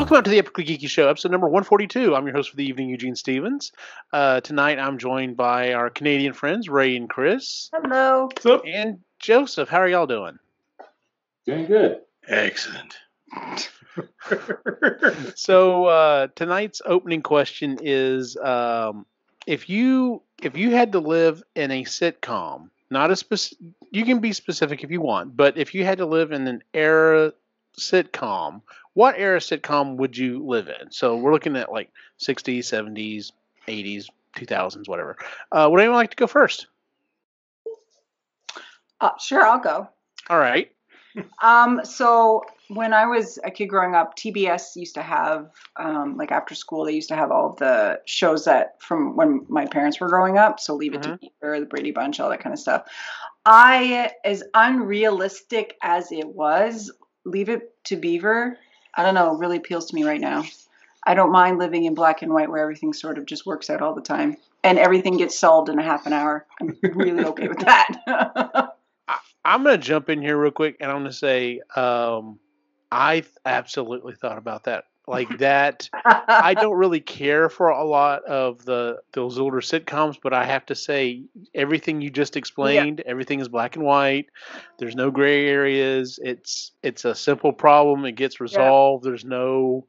Welcome out to the Epically Geeky Show, episode number 142. I'm your host for the evening, Eugene Stevens. Tonight I'm joined by our Canadian friends, Ray and Chris. Hello. What's up? And Joseph. How are y'all doing? Doing good. Excellent. So tonight's opening question is, if you had to live in a sitcom, not a you can be specific if you want, but if you had to live in an era sitcom, what era sitcom would you live in? So we're looking at like 60s, 70s, 80s, 2000s, whatever. Would anyone like to go first? Sure, I'll go. All right. So when I was a kid growing up, TBS used to have, like after school, they used to have all of the shows that from when my parents were growing up. So Leave It to Beaver, The Brady Bunch, all that kind of stuff. As unrealistic as it was, Leave It to Beaver, I don't know, really appeals to me right now. I don't mind living in black and white where everything sort of just works out all the time. And everything gets solved in a half an hour. I'm really okay with that. I'm going to jump in here real quick, and I'm going to say I absolutely thought about that. Like that, I don't really care for a lot of those older sitcoms, but I have to say everything you just explained, everything is black and white. There's no gray areas. It's a simple problem. It gets resolved. There's no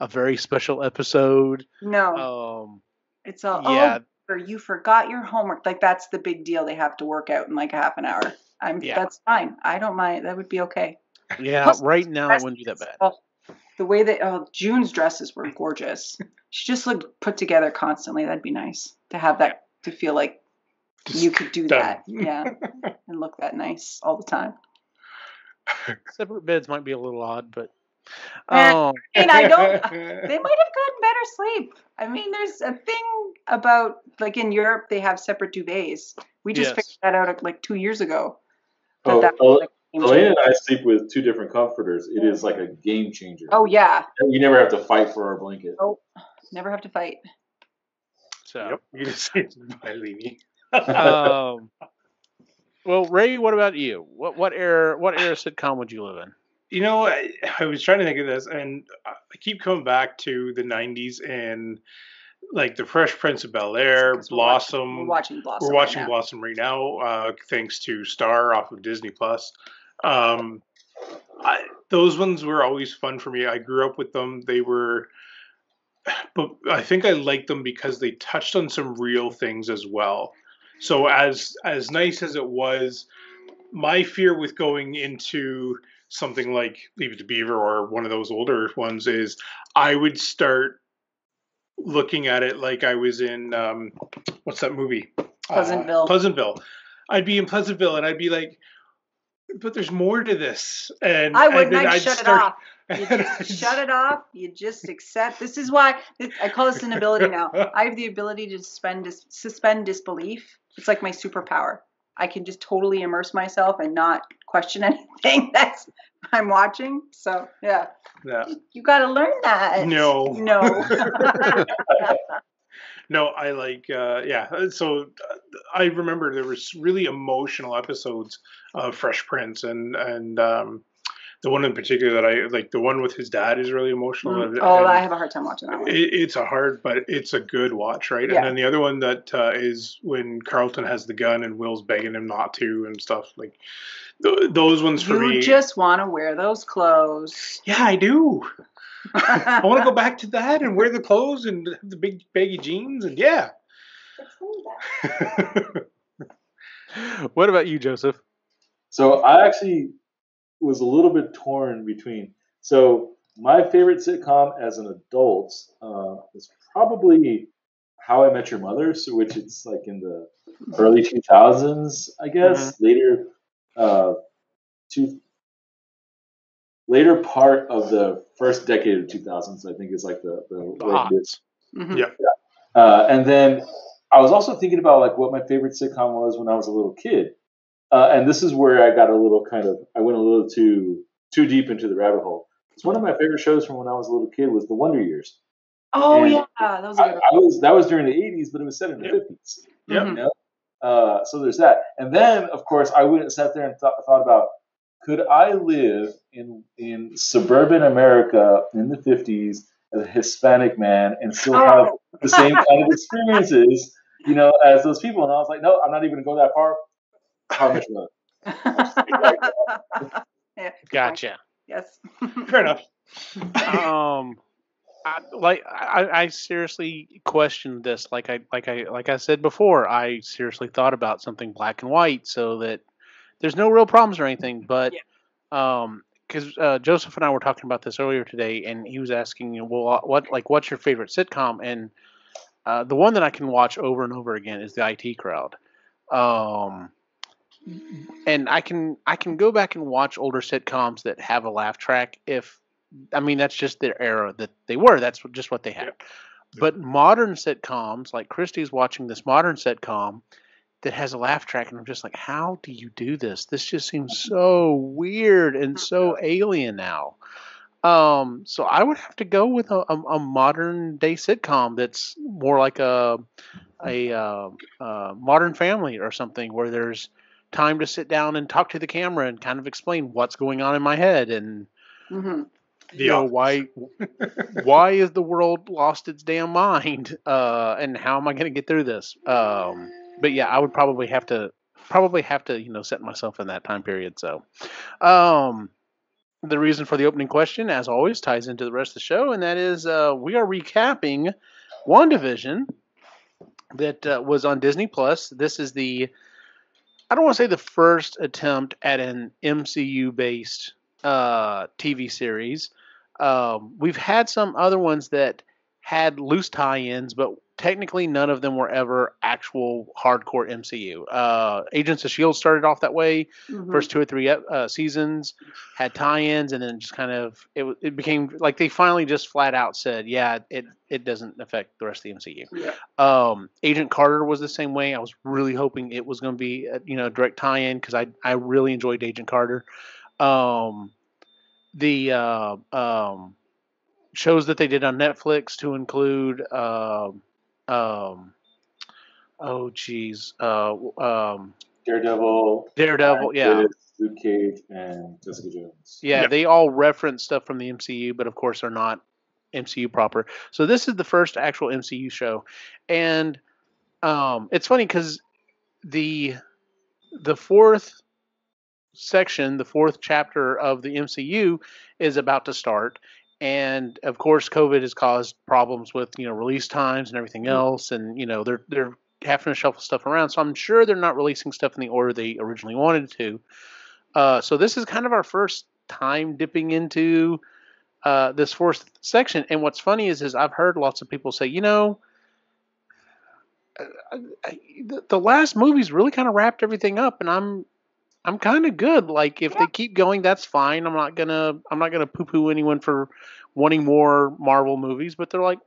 a very special episode. No. It's all, you forgot your homework. Like that's the big deal. They have to work out in like a half an hour. That's fine. I don't mind. That would be okay. Yeah, plus, right now it wouldn't be that bad. The way that June's dresses were gorgeous. She just looked put together constantly. That'd be nice to have that, to feel like you could do that. Yeah. And look that nice all the time. Separate beds might be a little odd, but they might have gotten better sleep. I mean, there's a thing about, like in Europe, they have separate duvets. We just figured that out like 2 years ago. Elaine and I sleep with two different comforters. It is like a game changer. Oh, yeah. You never have to fight for our blanket. Oh, never have to fight. So, you just say bye, Levy. Well, Ray, what about you? What era sitcom would you live in? You know, I was trying to think of this, and I keep coming back to the 90s and like the Fresh Prince of Bel-Air, Blossom. We're watching Blossom. We're watching Blossom right now, thanks to Star off of Disney Plus. Those ones were always fun for me. I grew up with them. But I think I liked them because they touched on some real things as well. So as nice as it was, my fear with going into something like Leave It to Beaver or one of those older ones is I would start looking at it like I was in what's that movie? Pleasantville. I'd be in Pleasantville and I'd be like, but there's more to this. And I wouldn't. I'd shut it off. You just shut it off. You just accept. This is why I call this an ability now. I have the ability to suspend disbelief. It's like my superpower. I can just totally immerse myself and not question anything I'm watching. So yeah. You got to learn that. No. No, I like, So I remember there was really emotional episodes of Fresh Prince, and the one in particular that I like, the one with his dad, is really emotional. I have a hard time watching that one. It's but it's a good watch, right? Yeah. And then the other one that is when Carlton has the gun and Will's begging him not to and stuff like. Those ones for me. You just want to wear those clothes. Yeah, I do. I want to go back to that and wear the clothes and the big baggy jeans and What about you, Joseph? So I actually was a little bit torn between. So my favorite sitcom as an adult is probably How I Met Your Mother, so which it's like in the early 2000s, I guess. Later part of the first decade of 2000s, I think, is like the latest. And then I was also thinking about like what my favorite sitcom was when I was a little kid, and this is where I got I went a little too deep into the rabbit hole. It's one of my favorite shows from when I was a little kid was The Wonder Years. Oh, and that was a good one. That was during the 80s, but it was set in the 50s. Yep. You know? So there's that. And then, of course, I went and sat there and thought about could I live in suburban America in the 50s as a Hispanic man and still have the same kind of experiences, as those people? And I was like, no, I'm not even going to go that far. How much love? Yeah, Gotcha. Yes. Fair enough. I seriously questioned this. Like I said before, I seriously thought about something black and white so that there's no real problems or anything. But because Joseph and I were talking about this earlier today, and he was asking, well, what's your favorite sitcom? And the one that I can watch over and over again is the IT Crowd. And I can go back and watch older sitcoms that have a laugh track that's just their era that they were. That's just what they had. Yep. But modern sitcoms, like Christy's watching this modern sitcom that has a laugh track, and I'm just like, how do you do this? This just seems so weird and so alien now. So I would have to go with a modern day sitcom that's more like a Modern Family or something, where there's time to sit down and talk to the camera and kind of explain what's going on in my head and why is the world lost its damn mind, and how am I going to get through this? But yeah, I would probably have to set myself in that time period. So the reason for the opening question, as always, ties into the rest of the show, and that is we are recapping WandaVision that was on Disney Plus. This is I don't want to say the first attempt at an MCU based TV series. We've had some other ones that had loose tie-ins, but technically none of them were ever actual hardcore MCU. Agents of S.H.I.E.L.D. started off that way. First 2 or 3 seasons had tie-ins, and then just kind of it became like they finally just flat out said, yeah, it doesn't affect the rest of the MCU. Yeah. Agent Carter was the same way. I was really hoping it was going to be a direct tie-in, because I really enjoyed Agent Carter. The shows that they did on Netflix to include Daredevil, yeah, Luke Cage, and Jessica Jones. Yeah, they all reference stuff from the MCU, but of course are not MCU proper. So this is the first actual MCU show, and it's funny because the fourth section, the fourth chapter of the MCU is about to start, and of course COVID has caused problems with release times and everything else, and they're having to shuffle stuff around, so I'm sure they're not releasing stuff in the order they originally wanted to. So this is kind of our first time dipping into this fourth section, and what's funny is I've heard lots of people say, the last movie's really kind of wrapped everything up, and I'm kind of good. Like, if they keep going, that's fine. I'm not gonna poo-poo anyone for wanting more Marvel movies, but they're like,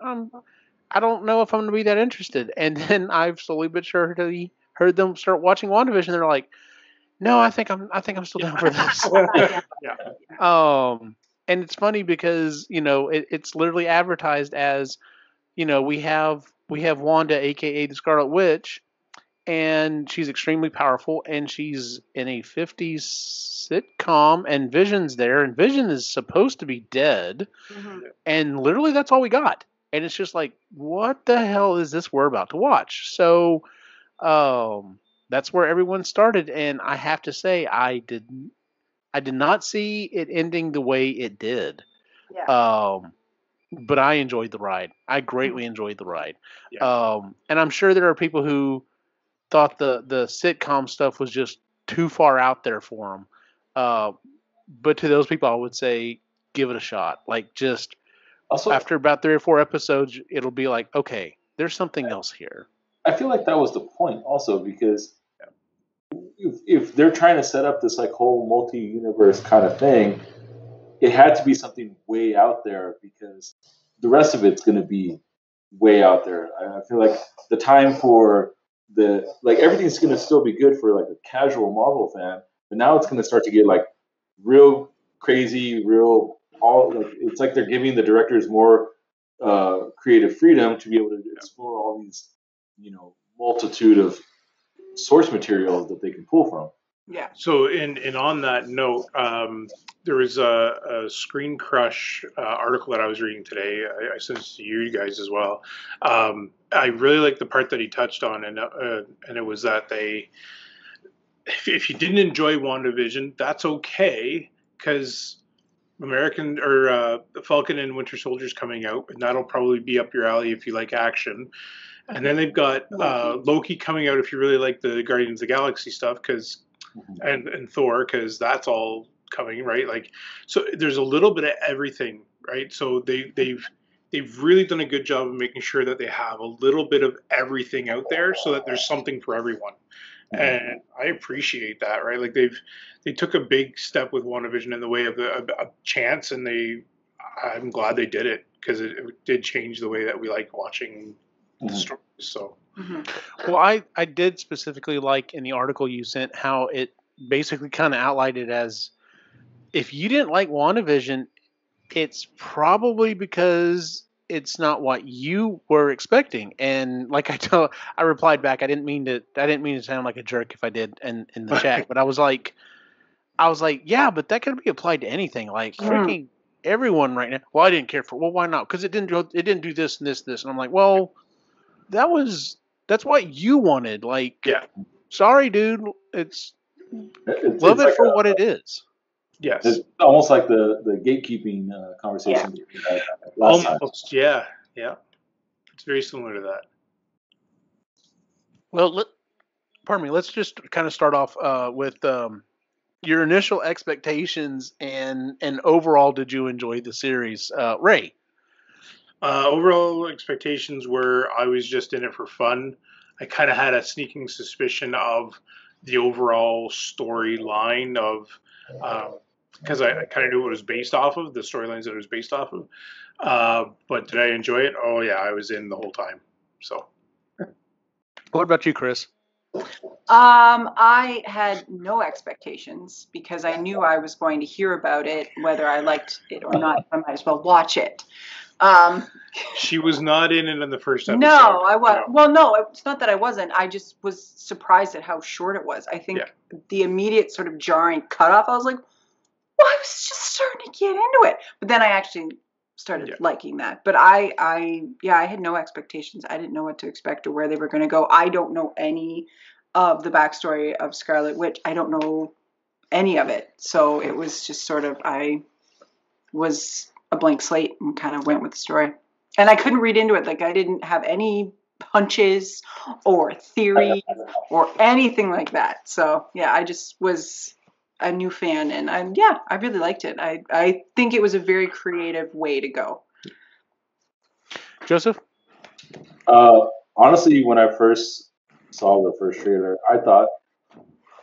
I don't know if I'm gonna be that interested. And then I've slowly but surely heard them start watching WandaVision. They're like, no, I think I'm still down for this. And it's funny because it's literally advertised as, we have Wanda, aka the Scarlet Witch, and she's extremely powerful, and she's in a 50s sitcom, and Vision's there, and Vision is supposed to be dead, and literally that's all we got. And it's just like, what the hell is this we're about to watch? So that's where everyone started, and I have to say, I did not see it ending the way it did. Yeah. But I enjoyed the ride. I greatly enjoyed the ride. Yeah. And I'm sure there are people who thought the sitcom stuff was just too far out there for them. But to those people, I would say, give it a shot. Like, just also, after about 3 or 4 episodes, it'll be like, okay, there's something else here. I feel like that was the point also, because if they're trying to set up this like whole multi-universe kind of thing, it had to be something way out there, because the rest of it's going to be way out there. I feel like the time for everything's going to still be good for like a casual Marvel fan, but now it's going to start to get like real crazy, it's like they're giving the directors more creative freedom to be able to explore all these, multitude of source material that they can pull from. Yeah. So, in on that note, there was a Screen Crush article that I was reading today. I sent it to you guys as well. I really like the part that he touched on, and it was that if you didn't enjoy WandaVision, that's okay, because American or Falcon and Winter Soldier's coming out, and that'll probably be up your alley if you like action. And then they've got Loki coming out if you really like the Guardians of the Galaxy stuff, and Thor, because that's all coming, right? Like, so there's a little bit of everything, right? So they've really done a good job of making sure that they have a little bit of everything out there, so that there's something for everyone. And I appreciate that, right? Like they took a big step with WandaVision in the way of a chance, and I'm glad they did it, because it did change the way that we like watching the stories. So, well, I did specifically like in the article you sent how it basically kind of outlined it as, if you didn't like WandaVision, it's probably because it's not what you were expecting. And like I replied back, I didn't mean to sound like a jerk if I did in the chat, but I was like, yeah, but that could be applied to anything. Like freaking everyone right now. Well, I didn't care for. Well, why not? Because it didn't do this and this and this. And I'm like, well, that's what you wanted. Like, yeah, sorry, dude. Love it for what it is. Yes, it's almost like the gatekeeping conversation that we had last time. Yeah, it's very similar to that. Well, pardon me. Let's just kind of start off with your initial expectations and overall, did you enjoy the series, Ray? Overall expectations were I was just in it for fun. I kind of had a sneaking suspicion of the overall storyline of, because I kind of knew what it was based off of, the storylines that it was based off of. But did I enjoy it? Oh yeah, I was in the whole time. So, what about you, Chris? I had no expectations because I knew I was going to hear about it, whether I liked it or not. I might as well watch it. She was not in it in the first episode. No, I was. No. Well, no, it's not that I wasn't. I just was surprised at how short it was. I think the immediate sort of jarring cutoff, I was like, well, I was just starting to get into it. But then I actually started liking that. But I had no expectations. I didn't know what to expect or where they were going to go. I don't know any of the backstory of Scarlet Witch. I don't know any of it. So it was just sort of, I was a blank slate and kind of went with the story. And I couldn't read into it. Like, I didn't have any hunches or theory or anything like that. So yeah, I just was a new fan, and I really liked it. I think it was a very creative way to go. Joseph? Honestly, when I first saw the first trailer, I thought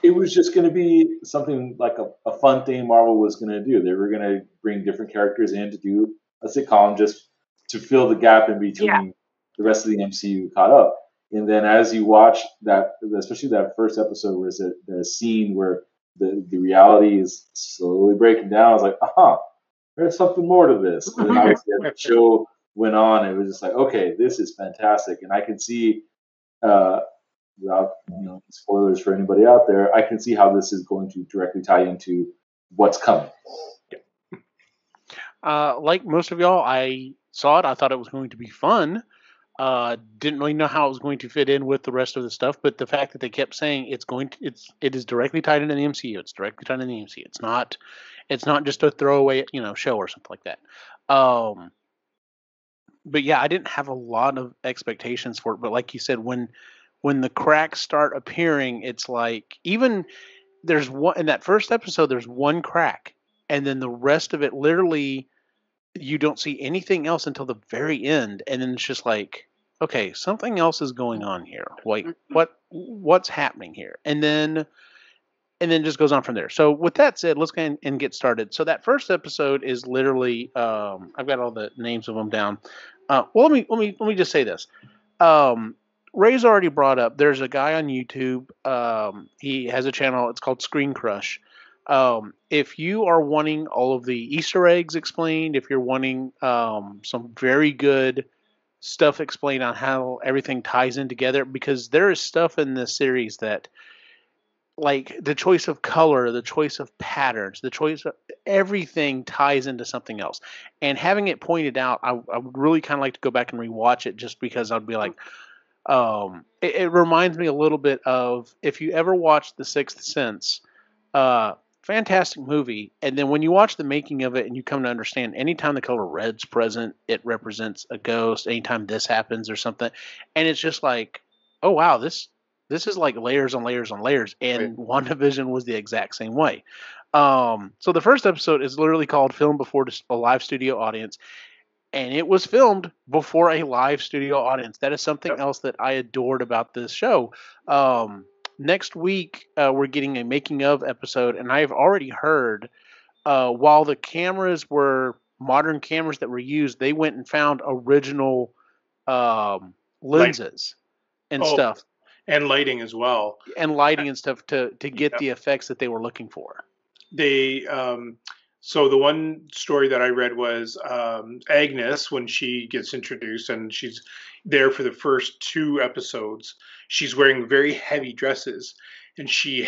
it was just going to be something like a fun thing Marvel was going to do. They were going to bring different characters in to do a sitcom just to fill the gap in between the rest of the MCU caught up. And then as you watch that, especially that first episode where it's the scene where the reality is slowly breaking down, I was like, there's something more to this. And then obviously as the show went on, it was just like, okay, this is fantastic. And I can see, without spoilers for anybody out there, I can see how this is going to directly tie into what's coming. Like most of y'all, I saw it. I thought it was going to be fun. Didn't really know how it was going to fit in with the rest of the stuff, but the fact that they kept saying it is directly tied into the MCU. It's directly tied into the MCU. It's not just a throwaway, show or something like that. But yeah, I didn't have a lot of expectations for it. But like you said, when the cracks start appearing, it's like, even there's one in that first episode, there's one crack, and then the rest of it, literally, you don't see anything else until the very end, and then it's just like, okay, something else is going on here. Like, what's happening here? And then it just goes on from there. So with that said, let's go ahead and get started. So that first episode is literally, I've got all the names of them down. Well, let me just say this. Ray's already brought up, there's a guy on YouTube. He has a channel. It's called Screen Crush. If you are wanting all of the Easter eggs explained, if you're wanting some very good stuff explained on how everything ties in together, because there is stuff in this series that, like the choice of color, the choice of patterns, the choice of everything ties into something else. And having it pointed out, I would really kind of like to go back and rewatch it just because I'd be like, it reminds me a little bit of if you ever watched The Sixth Sense, fantastic movie. And then when you watch the making of it and you come to understand anytime the color red's present, it represents a ghost. Anytime this happens or something. And it's just like, oh, wow, this is like layers on layers on layers. And WandaVision was the exact same way. So the first episode is literally called Film Before a Live Studio Audience. And it was filmed before a live studio audience. That is something else that I adored about this show. Next week, we're getting a making of episode, and I've already heard while the cameras were modern cameras that were used, they went and found original lenses and stuff. And lighting as well. And lighting and stuff to get the effects that they were looking for. They so the one story that I read was Agnes, when she gets introduced and she's there for the first 2 episodes, she's wearing very heavy dresses, and she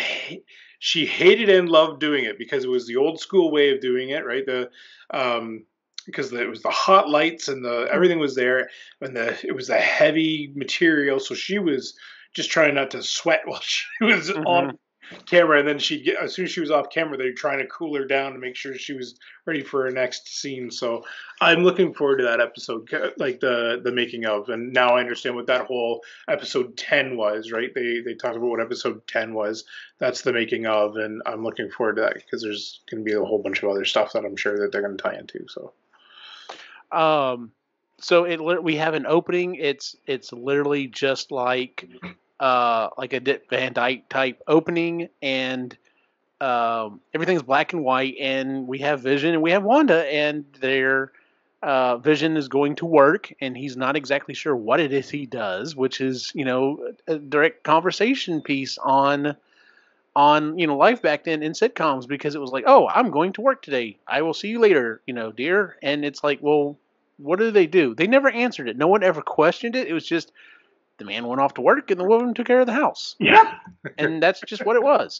hated and loved doing it because it was the old school way of doing it, right? Because it was the hot lights and everything was there, and it was the heavy material, so she was just trying not to sweat while she was on camera, and then as soon as she was off camera, they were trying to cool her down to make sure she was ready for her next scene. So I'm looking forward to that episode, like the making of, and now I understand what that whole episode 10 was, right? They talked about what episode 10 was. That's the making of, and I'm looking forward to that because there's going to be a whole bunch of other stuff that I'm sure that they're going to tie into. So we have an opening. It's literally just like a Dick Van Dyke type opening, and everything's black and white, and we have Vision and we have Wanda, and their Vision is going to work, and he's not exactly sure what it is he does, which is a direct conversation piece on life back then in sitcoms, because it was like, oh, I'm going to work today, I will see you later, dear. And it's like, well, what do? They never answered it. No one ever questioned it. It was just the man went off to work and the woman took care of the house. Yeah. And that's just what it was.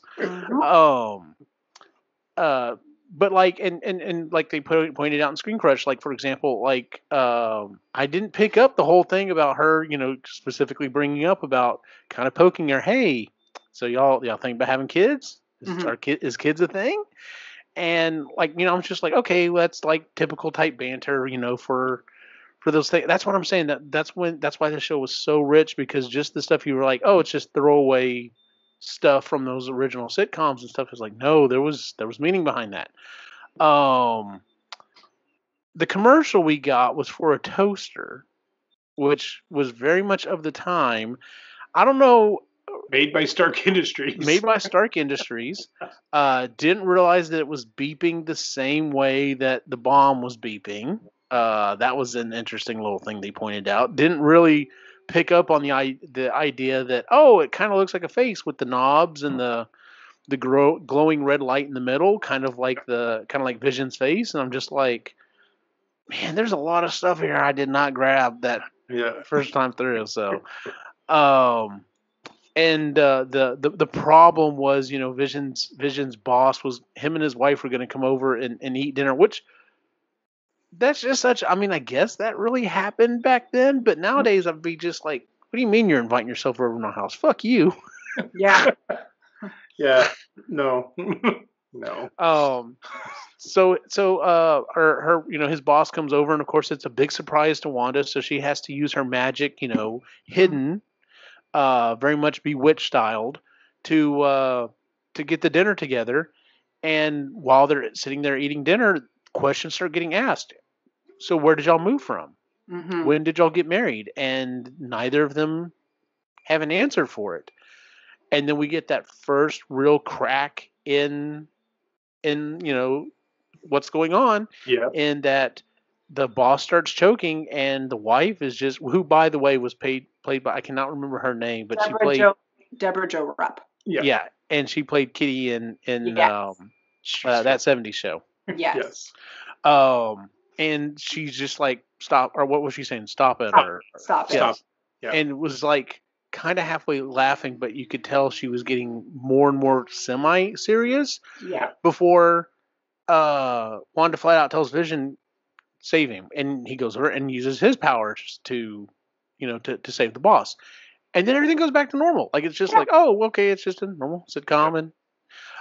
But like, and like they pointed out in Screen Crush, like, for example, like, I didn't pick up the whole thing about her, specifically bringing up about kind of poking her. Hey, so y'all think about having kids? Is kids a thing? And like, I'm just like, okay, well, that's like typical type banter, for those things. That's what I'm saying. That's why the show was so rich, because just the stuff you were like, oh, it's just throwaway stuff from those original sitcoms and stuff, is like, no, there was meaning behind that. The commercial we got was for a toaster, which was very much of the time. I don't know. Made by Stark Industries. Didn't realize that it was beeping the same way that the bomb was beeping. That was an interesting little thing they pointed out. Didn't really pick up on the idea that, oh, it kind of looks like a face with the knobs and the glowing red light in the middle, kind of like Vision's face. And I'm just like, man, there's a lot of stuff here I did not grab that first time through. So, and the problem was, Vision's boss was, him and his wife were going to come over and eat dinner, which that's just such, I guess that really happened back then, but nowadays I'd be just like, what do you mean you're inviting yourself over to my house? Fuck you. Yeah. Yeah. No. No. So her his boss comes over, and of course it's a big surprise to Wanda, so she has to use her magic, hidden, very much Bewitched styled, to get the dinner together. And while they're sitting there eating dinner, questions start getting asked. So where did y'all move from? When did y'all get married? And neither of them have an answer for it. And then we get that first real crack in what's going on. Yeah. In that the boss starts choking, and the wife is just, who, by the way, was played by, I cannot remember her name, but Deborah Jo Rupp. Yeah. And she played Kitty in that 70s show. Yes. And she's just like, stop, or what was she saying? Stop it. Stop it. Yeah. And it was like kind of halfway laughing, but you could tell she was getting more and more semi-serious. Yeah. Before Wanda flat out tells Vision, save him, and he goes over and uses his powers to, to save the boss. And then everything goes back to normal. Like, it's just like, oh, okay, it's just a normal sitcom. And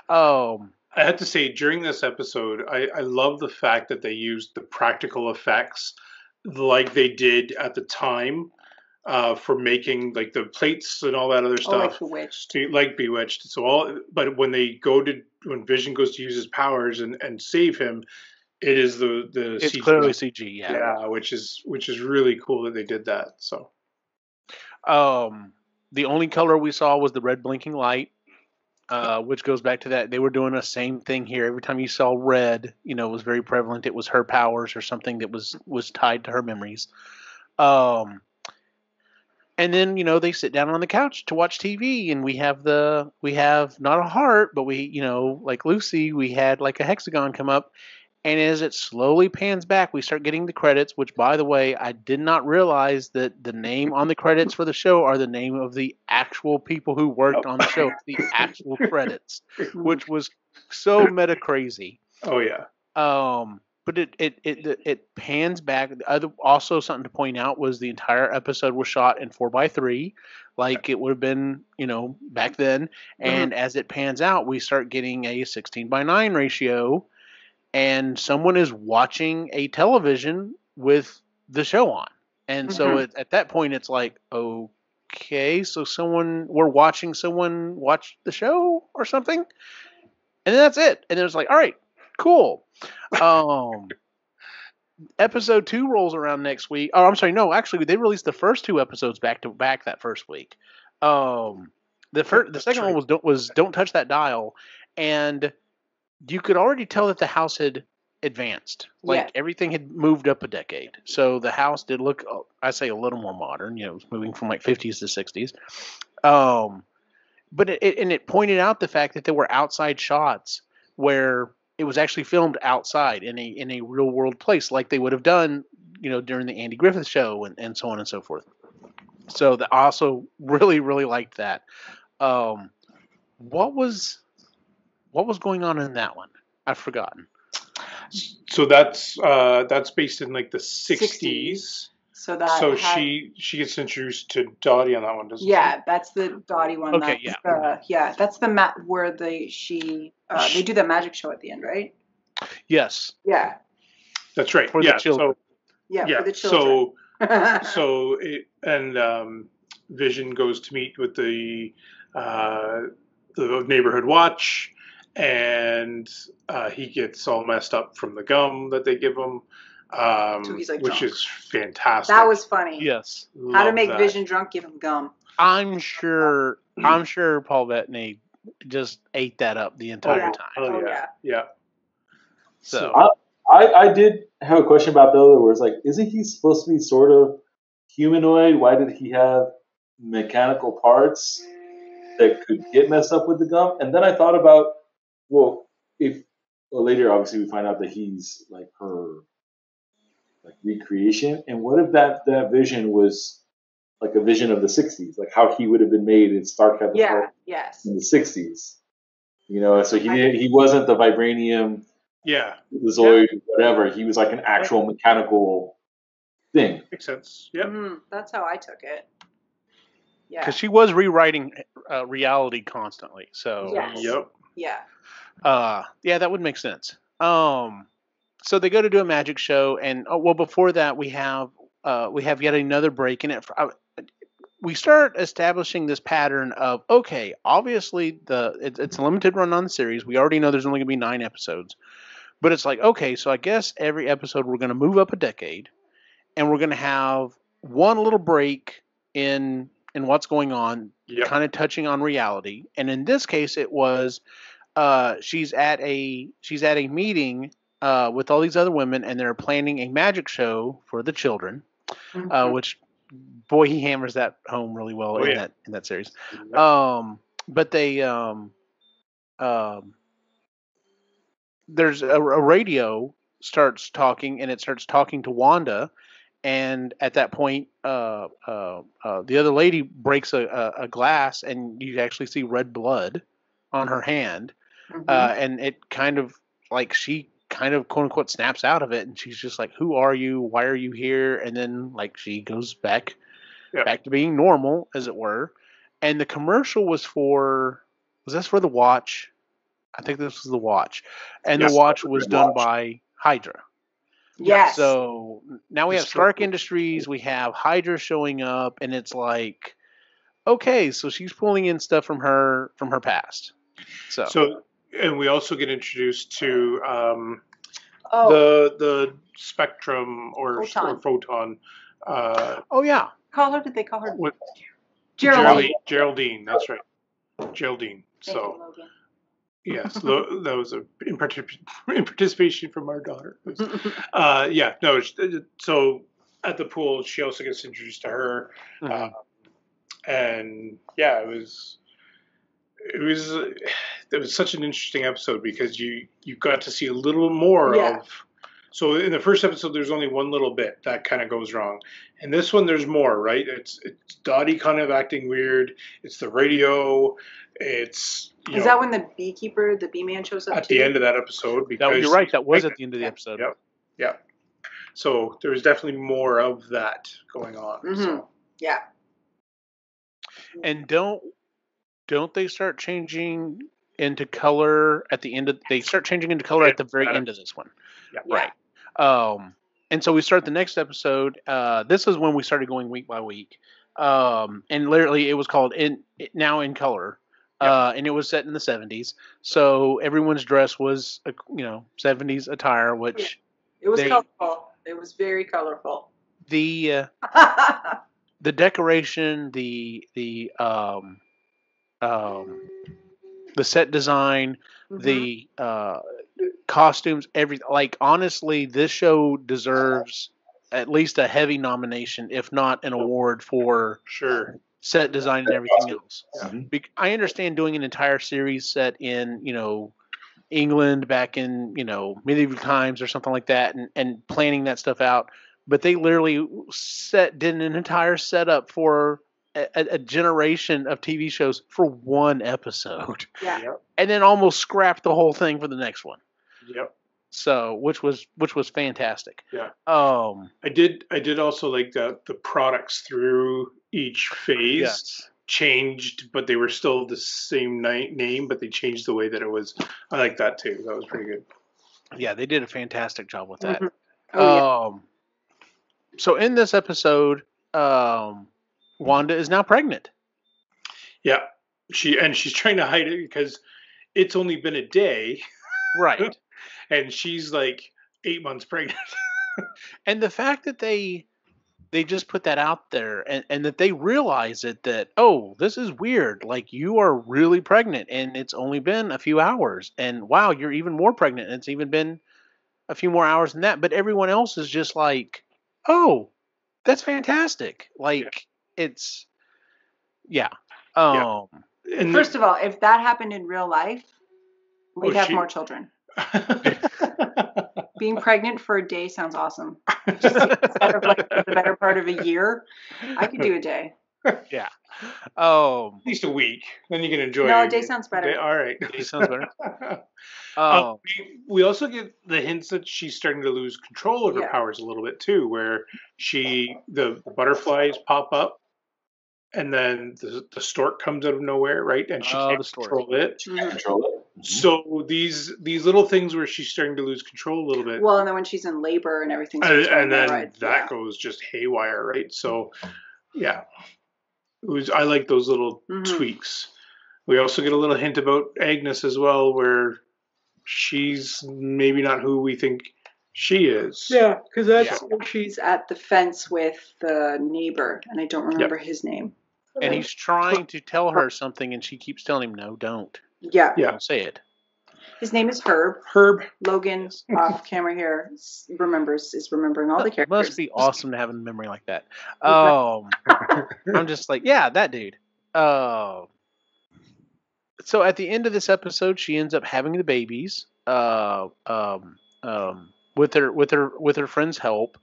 I have to say, during this episode, I love the fact that they used the practical effects like they did at the time for making like the plates and all that other stuff. Like Bewitched. But when Vision goes to use his powers and save him, it is the it's CG. Clearly CG, yeah, which is really cool that they did that. So, the only color we saw was the red blinking light, which goes back to that they were doing the same thing here. Every time you saw red, it was very prevalent. It was her powers or something that was tied to her memories. And then they sit down on the couch to watch TV, and we have not a heart, but we like Lucy, we had like a hexagon come up. And as it slowly pans back, we start getting the credits, which, by the way, I did not realize that the name on the credits for the show are the name of the actual people who worked on the show. It's the actual credits, which was so meta crazy. Oh, yeah. But it pans back. Also, something to point out was the entire episode was shot in 4:3, like it would have been, back then. And as it pans out, we start getting a 16:9 ratio. And someone is watching a television with the show on. And so at that point, it's like, okay, so we're watching someone watch the show or something. And then that's it. And then it's like, all right, cool. Episode 2 rolls around next week. Oh, I'm sorry. No, actually, they released the first 2 episodes back to back that first week. The second one was Don't Touch That Dial. And you could already tell that the house had advanced. Like everything had moved up a decade. So the house did look, I say, a little more modern. It was moving from like 50s to 60s. But it pointed out the fact that there were outside shots where it was actually filmed outside in a real world place, like they would have done, during the Andy Griffith Show and so on and so forth. So I also really, really liked that. What was going on in that one? I've forgotten. So that's based in like the 60s. So she gets introduced to Dottie on that one, doesn't she? Yeah, that's the Dottie one. Okay, that's the where they do the magic show at the end, right? Yes. Yeah. That's right. For the children. For the children. Vision goes to meet with the neighborhood watch, and he gets all messed up from the gum that they give him, which is fantastic. That was funny. Yes. How to make Vision drunk? Give him gum. I'm sure Paul Bettany just ate that up the entire time. Oh yeah. So I did have a question about though, where it's like, isn't he supposed to be sort of humanoid? Why did he have mechanical parts that could get messed up with the gum? And then I thought about, later obviously we find out that he's like her like recreation, and what if that Vision was like a vision of the 60s, like how he would have been made in Stark in the 60s, so he wasn't the vibranium Zoid whatever, he was like an actual mechanical thing. Makes sense. Yep. That's how I took it. Yeah, because she was rewriting reality constantly, so Yep. Yeah, that would make sense. So they go to do a magic show, and before that we have yet another break in it. We start establishing this pattern of, okay, obviously it's a limited run on the series. We already know there's only going to be 9 episodes, but it's like, okay, so I guess every episode we're going to move up a decade, and we're going to have one little break in what's going on, kind of touching on reality. And in this case, it was she's at a meeting with all these other women, and they're planning a magic show for the children, which, boy, he hammers that home really well in that series. But they there's a radio starts talking, and it starts talking to Wanda, and at that point, the other lady breaks a glass, and you actually see red blood on her hand, and it kind of like she kind of quote unquote snaps out of it, and she's just like, "Who are you? Why are you here?" And then like she goes back to being normal, as it were. And the commercial was this for the watch? I think this was the watch, and the watch was done by Hydra. Yes. So now we have Stark Industries, we have Hydra showing up, and it's like, okay, so she's pulling in stuff from her past. So and we also get introduced to the Spectrum or Photon. Oh yeah. Did they call her? Geraldine. That's right. Geraldine. Yes, that was in participation from our daughter. So at the pool, she also gets introduced to her, and it was such an interesting episode because you got to see a little more of. So in the first episode, there's only one little bit that kind of goes wrong. In this one, there's more, right? It's Dottie kind of acting weird. It's the radio. Is that when the bee-man shows up at the end of that episode? Because you're right. That was at the end of the episode. Yep. So there's definitely more of that going on. So. Yeah. And don't they start changing into color at the end of? They start changing into color at the very end of this one. Yeah. Right. And so we start the next episode. This is when we started going week by week. And literally it was called Now in Color. And it was set in the 70s. So everyone's dress was, 70s attire, which it was colorful. It was very colorful. The decoration, the set design, the costumes, everything. Like, honestly, this show deserves at least a heavy nomination, if not an award for set design and everything else. I understand doing an entire series set in, England back in, medieval times or something like that, and planning that stuff out. But they literally did an entire setup for a generation of TV shows for one episode. Yeah. Yep. And then almost scrapped the whole thing for the next one. Yep. So, which was fantastic. Yeah. I did also like the products through each phase changed, but they were still the same name, but they changed the way that it was. I like that too. That was pretty good. Yeah, they did a fantastic job with that. Oh, so in this episode, Wanda is now pregnant. Yeah. She's trying to hide it because it's only been a day. Right. And she's like 8 months pregnant. And the fact that they just put that out there and that they realize that, oh, this is weird. Like, you are really pregnant and it's only been a few hours. And wow, you're even more pregnant. And it's even been a few more hours than that. But everyone else is just like, oh, that's fantastic. Like, it's, And first of all, if that happened in real life, we'd have more children. Being pregnant for a day sounds awesome. Just instead of like the better part of a year, I could do a day. Yeah. At least a week. Then you can enjoy it. No, a day sounds better. All right. Day sounds better. We also get the hints that she's starting to lose control of her powers a little bit too, where the butterflies pop up. And then the stork comes out of nowhere, right? And she can't control it. So these little things where she's starting to lose control a little bit. Well, and then when she's in labor and everything. And then that goes just haywire, right? So, I like those little tweaks. We also get a little hint about Agnes as well, where she's maybe not who we think she is. Yeah, because that's she's at the fence with the neighbor, and I don't remember his name. And he's trying to tell her something, and she keeps telling him, no, don't. Yeah. Don't say it. His name is Herb. Logan, off camera here, is remembering all the characters. It must be awesome to have a memory like that. I'm just like, yeah, that dude. So at the end of this episode, she ends up having the babies with her friend's help.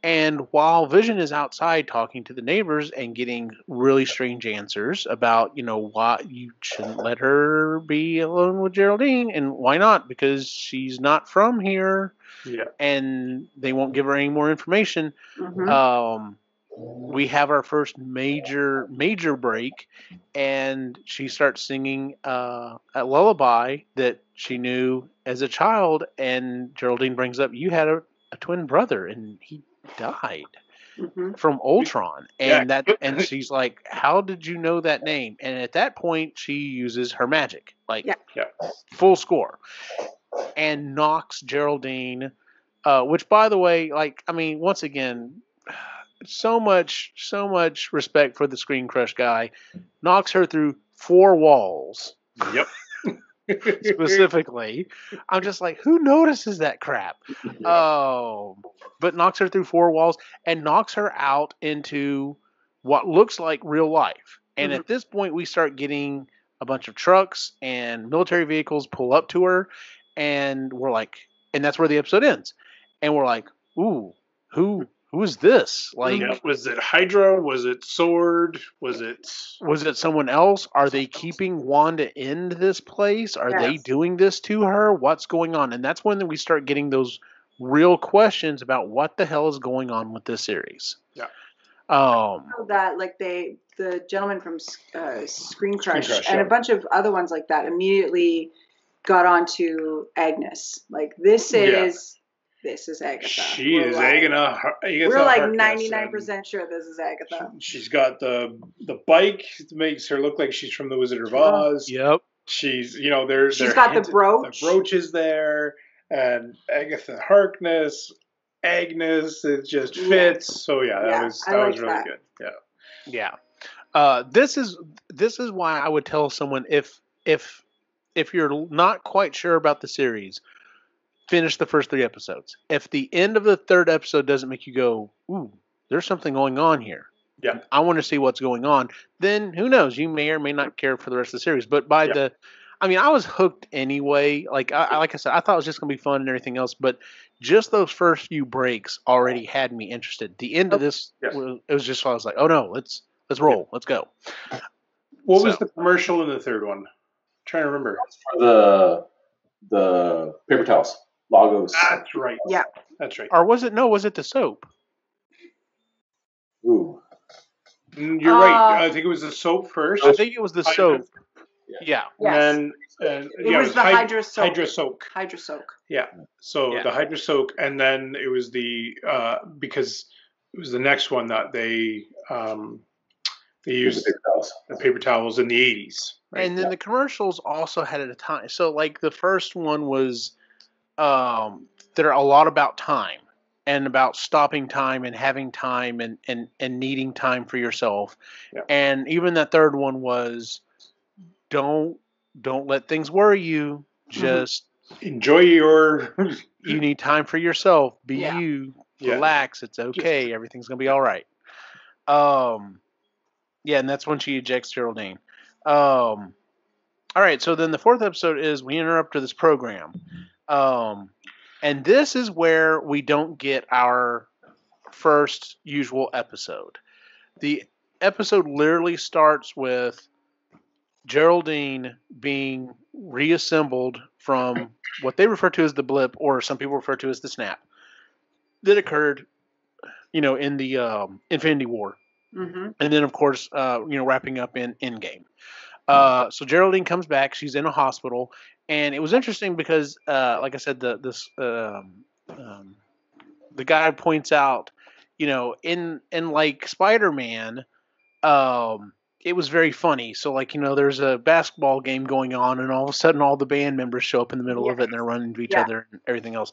And while Vision is outside talking to the neighbors and getting really strange answers about, why you shouldn't let her be alone with Geraldine, and why not? Because she's not from here, and they won't give her any more information. We have our first major break, and she starts singing a lullaby that she knew as a child, and Geraldine brings up, you had a twin brother, and he died from Ultron, and and she's like, how did you know that name? And at that point she uses her magic, full score, and knocks Geraldine, which, by the way, once again, so much respect for the Screen Crush guy, knocks her through 4 walls. Yep. Specifically, I'm just like, who notices that crap? But knocks her through 4 walls and knocks her out into what looks like real life. And at this point, we start getting a bunch of trucks and military vehicles pull up to her, and we're like, and that's where the episode ends. And we're like, ooh, who is this? Like, was it Hydra? Was it Sword? Was it someone else? Are they keeping Wanda in this place? Are they doing this to her? What's going on? And that's when we start getting those real questions about what the hell is going on with this series. Yeah. That the gentleman from Screen Crush and a bunch of other ones like that immediately got onto Agnes. Like, this is Agatha. She is Agatha. We're like 99% sure this is Agatha. She's got the bike that makes her look like she's from the Wizard of Oz. Yep. She's she's got the brooch. The brooch is there, and Agatha Harkness, Agnes. It just fits. So that was really good. Yeah. This is why I would tell someone, if you're not quite sure about the series, finish the first 3 episodes. If the end of the 3rd episode doesn't make you go, ooh, there's something going on here, I want to see what's going on, then who knows? You may or may not care for the rest of the series. But I was hooked anyway. Like I said, I thought it was just going to be fun and everything else. But just those first few breaks already had me interested. The end of this, it was just, I was like, oh no, let's roll. Let's go. What was the commercial in the 3rd one? I'm trying to remember. For the paper towels. Lagos. That's right. Yeah. That's right. Or was it the soap? Ooh. You're right. I think it was the soap first. I think it was the soap. Yeah. Yes. And it was the Hydra soak. Hydra soak. Hydra soak. Yeah. So the Hydra soak, and then it was the because it was the next one that they used the paper towels in the 80s. Right? And then the commercials also had at a time. So like the first one was they're a lot about time and about stopping time and having time and needing time for yourself. Yeah. And even that 3rd one was don't let things worry you. Just enjoy your you need time for yourself. Be you. Relax. It's okay. Everything's gonna be all right. And that's when she ejects Geraldine. All right, so then the 4th episode is we interrupt to this program. And this is where we don't get our first usual episode. The episode literally starts with Geraldine being reassembled from what they refer to as the blip, or some people refer to as the snap, that occurred, in the Infinity War. And then, of course, wrapping up in Endgame. So Geraldine comes back. She's in a hospital, and it was interesting because, like I said, the guy points out, in like Spider-Man, it was very funny. So like, there's a basketball game going on, and all of a sudden all the band members show up in the middle of it, and they're running to each other and everything else.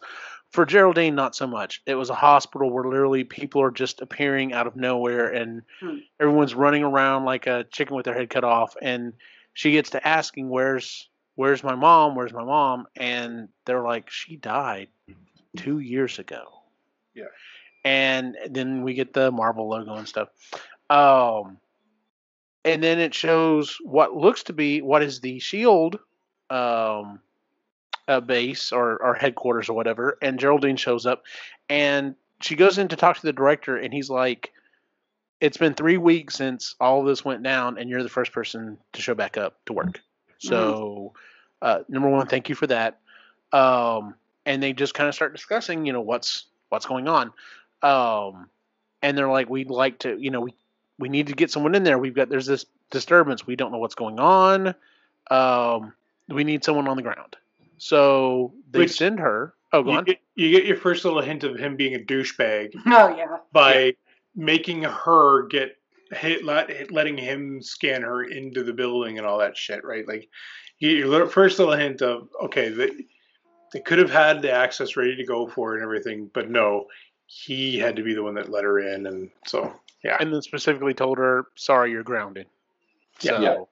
For Geraldine, not so much. It was a hospital where literally people are just appearing out of nowhere, and everyone's running around like a chicken with their head cut off. And she gets to asking, where's my mom? Where's my mom? And they're like, she died 2 years ago. Yeah. And then we get the Marvel logo and stuff. And then it shows what is the SHIELD base or headquarters or whatever, and Geraldine shows up, and she goes in to talk to the director, and he's like, "It's been 3 weeks since all of this went down, and you're the first person to show back up to work. So, number one, thank you for that." And they just kind of start discussing, what's going on. And they're like, "We'd like to, we need to get someone in there. There's this disturbance. We don't know what's going on. We need someone on the ground." So they send her. Oh, go on. You get your first little hint of him being a douchebag. Oh, yeah. By making her get hit, letting him scan her into the building and all that shit, right? Like, your first little hint of, okay, they could have had the access ready to go for it and everything, but no, he had to be the one that let her in, and so, yeah. And then specifically told her, "Sorry, you're grounded." So,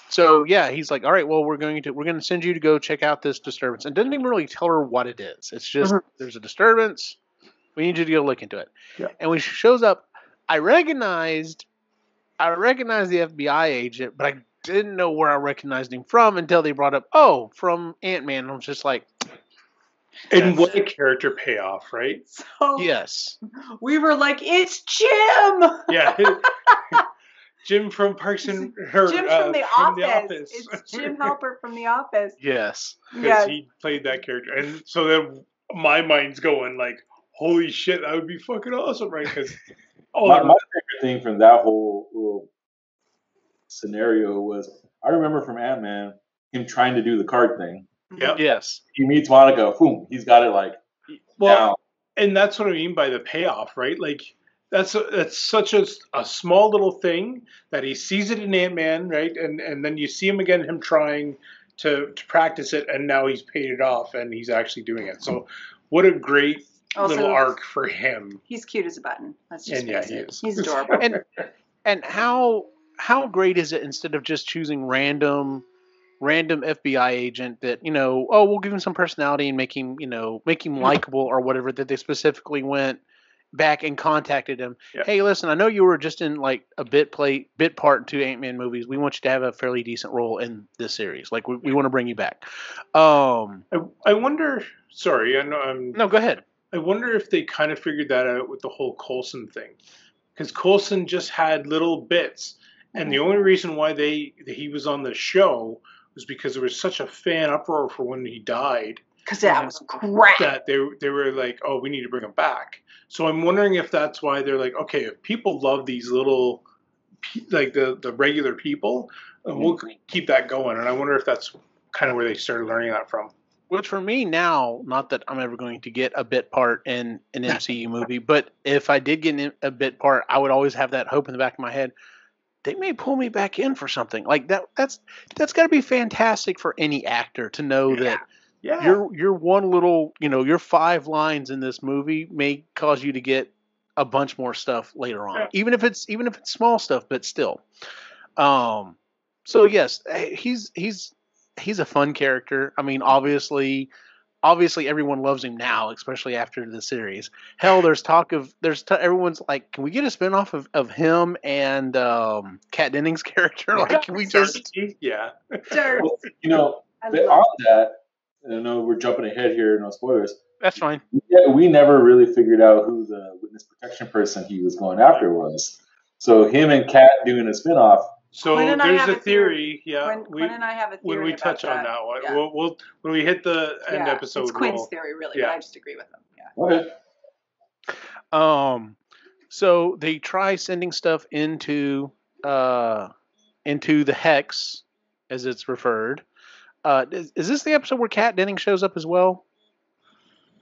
So yeah, he's like, "All right, well, we're going to send you to go check out this disturbance," and doesn't even really tell her what it is. It's just there's a disturbance. We need you to go look into it. Yeah. And when she shows up, I recognized the FBI agent, but I didn't know where I recognized him from until they brought up, from Ant-Man. I was just like, and what a character payoff, right? So yes, we were like, "It's Jim." Yeah. Jim from Parks and Jim from the Office. It's Jim Halpert from The Office. Yes. Because he played that character. And so then my mind's going like, holy shit, that would be fucking awesome, right? Because my favorite thing from that whole little scenario was, I remember from Ant-Man, him trying to do the card thing. Yep. Yes. He meets Monica, boom, he's got it like down. And that's what I mean by the payoff, right? Like, that's such a small little thing that he sees it in Ant-Man, right? And then you see him again, him trying to practice it, and now he's paid it off, and he's actually doing it. So what a great little arc for him. He's cute as a button. Let's just face he it. is. He's adorable. And how great is it, instead of just choosing random FBI agent that, we'll give him some personality and make him likable or whatever, that they specifically went back and contacted him. Yeah. "Hey, listen, I know you were just in like a bit part in 2 Ant-Man movies. We want you to have a fairly decent role in this series. Like, we want to bring you back." I wonder. Sorry, I know. No, go ahead. I wonder if they kind of figured that out with the whole Coulson thing, because Coulson just had little bits, and the only reason why he was on the show was because there was such a fan uproar for when he died. Because that was crap. That they were like, "Oh, we need to bring him back." So I'm wondering if that's why they're like, "Okay, if people love these little, like the regular people, we'll keep that going." And I wonder if that's kind of where they started learning that from. Which for me now, not that I'm ever going to get a bit part in an MCU movie, but if I did get a bit part, I would always have that hope in the back of my head. They may pull me back in for something like that. That's got to be fantastic for any actor to know that. Yeah. Your one little, your 5 lines in this movie may cause you to get a bunch more stuff later on, even if it's small stuff, but still. So yes, he's a fun character. I mean, obviously everyone loves him now, especially after the series. Hell, there's talk of everyone's like, can we get a spinoff of him and Kat Dennings' character? Like, can we just Well, on that. I know we're jumping ahead here, no spoilers. That's fine. Yeah, we never really figured out who the witness protection person he was going after was. So him and Kat doing a spinoff. So there's a theory. Quinn and I have a theory. When we touch on that one, we'll when we hit the end episode. It's Quinn's theory, really, but I just agree with him. Yeah. Okay. So they try sending stuff into the Hex, as it's referred. Is this the episode where Kat Dennings shows up as well?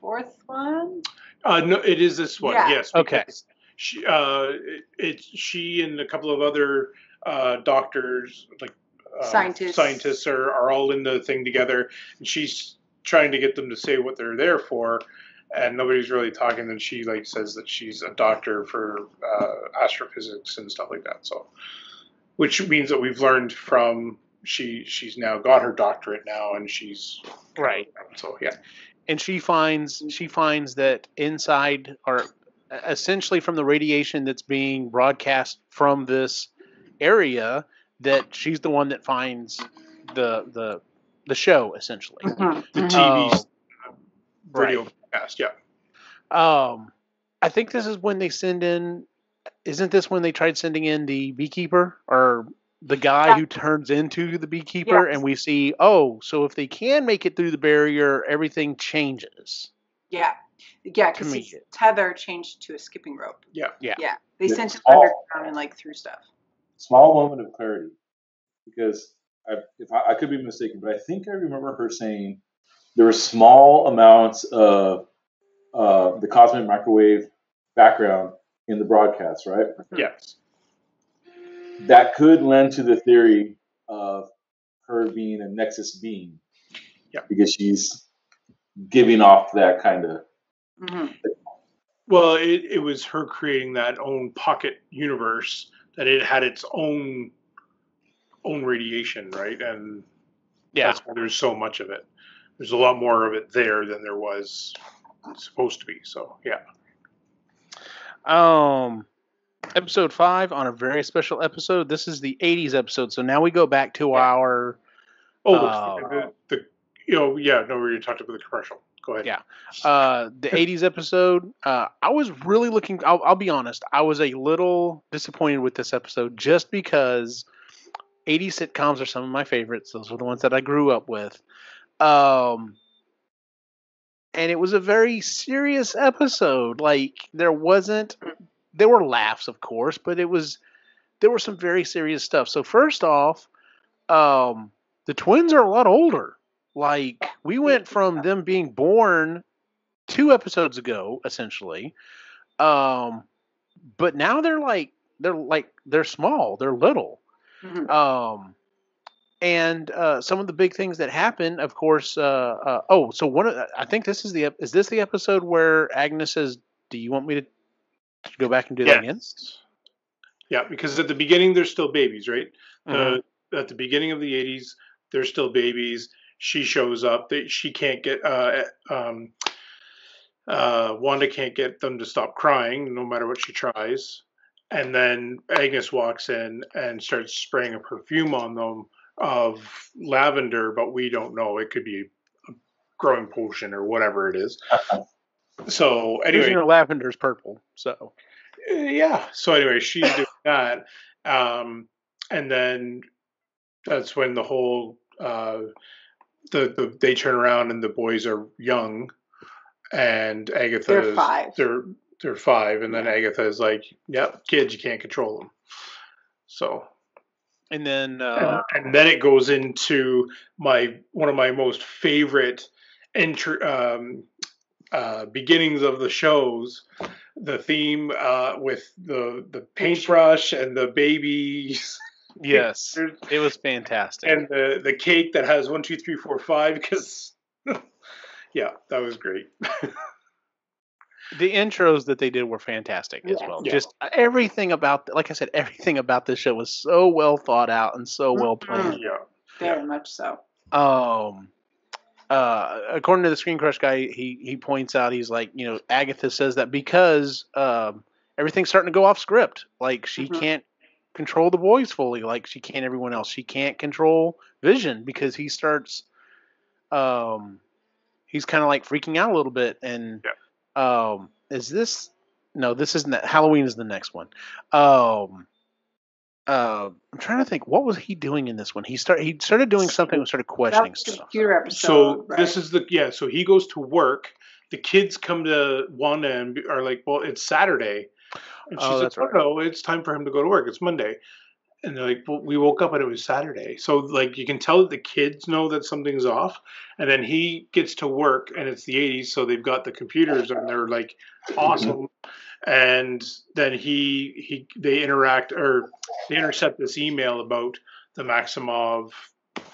4th one? No, it is this one. Yeah. Yes. Okay. She and a couple of other doctors, like scientists, are all in the thing together, and she's trying to get them to say what they're there for, and nobody's really talking. And she says that she's a doctor for astrophysics and stuff like that. So, which means that we've learned from. She's now got her doctorate now, and she's right. So yeah, and she finds that inside, or essentially from the radiation that's being broadcast from this area, that she's the one that finds the show essentially. Mm-hmm. The TV radio Past, yeah. I think this is when they send in. Isn't this when they tried sending in the beekeeper or the guy who turns into the beekeeper? Yes. And we see, oh, so if they can make it through the barrier, everything changes. Yeah, because his tether changed to a skipping rope. Yeah. They sent him underground and like through stuff. Small moment of clarity, because I could be mistaken, but I think I remember her saying there were small amounts of the cosmic microwave background in the broadcast, right? Yes. That could lend to the theory of her being a Nexus being. Yeah. Because she's giving off that kind of. Mm-hmm. Well, it was her creating that own pocket universe that it had its own radiation, right? And that's why there's so much of it. There's a lot more of it there than there was supposed to be. So yeah. Episode 5 on a very special episode. This is the 80s episode, so now we go back to our. We talked about the commercial. Go ahead. Yeah, the 80s episode. I was really looking. I'll be honest. I was a little disappointed with this episode just because 80s sitcoms are some of my favorites. Those were the ones that I grew up with. And it was a very serious episode. Like there were laughs, of course, but there was some very serious stuff. So first off, the twins are a lot older. Like we went from them being born 2 episodes ago, essentially. But now they're small, they're little. Mm-hmm. And some of the big things that happen, of course. I think this is is this the episode where Agnes says, "Do you want me to go back and do that again?" Yeah, because at the beginning they're still babies, right? Mm-hmm. At the beginning of the 80s, they're still babies. She shows up. She can't get Wanda can't get them to stop crying, no matter what she tries. And then Agnes walks in and starts spraying a perfume on them of lavender, but we don't know. It could be a growing potion or whatever it is. So anyway, lavender's purple. So yeah. So anyway, she's doing that, and then that's when the whole they turn around and the boys are young, and Agatha they're 5. They're 5, and then Agatha is like, "Yep, kids, you can't control them." So, and then it goes into one of my most favorite beginnings of the shows, the theme with the paintbrush and the babies. Yes, it was fantastic. And the cake that has 1, 2, 3, 4, 5. Because yeah, that was great. The intros that they did were fantastic as well. Yeah. Just everything about, like I said, everything about this show was so well thought out and so well planned. Yeah, very much so. According to the Screen Crush guy, he points out, he's like, Agatha says that because everything's starting to go off script. Like she can't control the boys fully, like she can't everyone else. She can't control Vision because he starts, he's kind of like freaking out a little bit. And is this? No, this isn't. Halloween is the next one. I'm trying to think. What was he doing in this one? He started doing something and started questioning stuff. Computer episode. So this is So he goes to work. The kids come to Wanda and are like, "Well, it's Saturday," and she's like, "Oh no, it's time for him to go to work. It's Monday." And they're like, "Well, we woke up and it was Saturday." So like you can tell that the kids know that something's off. And then he gets to work, and it's the 80s, so they've got the computers, and they're like awesome. And then they intercept this email about the Maximov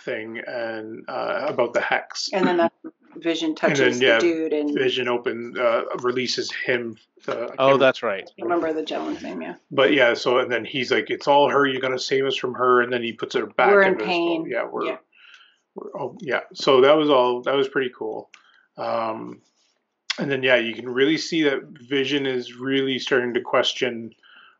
thing and about the hex. And then Vision touches the dude, and Vision releases him. That's right. I remember the gentleman's name, yeah. But yeah, so and then he's like, "It's all her. You got to save us from her." And then he puts her back. We're in pain. So that was pretty cool. And then you can really see that Vision is really starting to question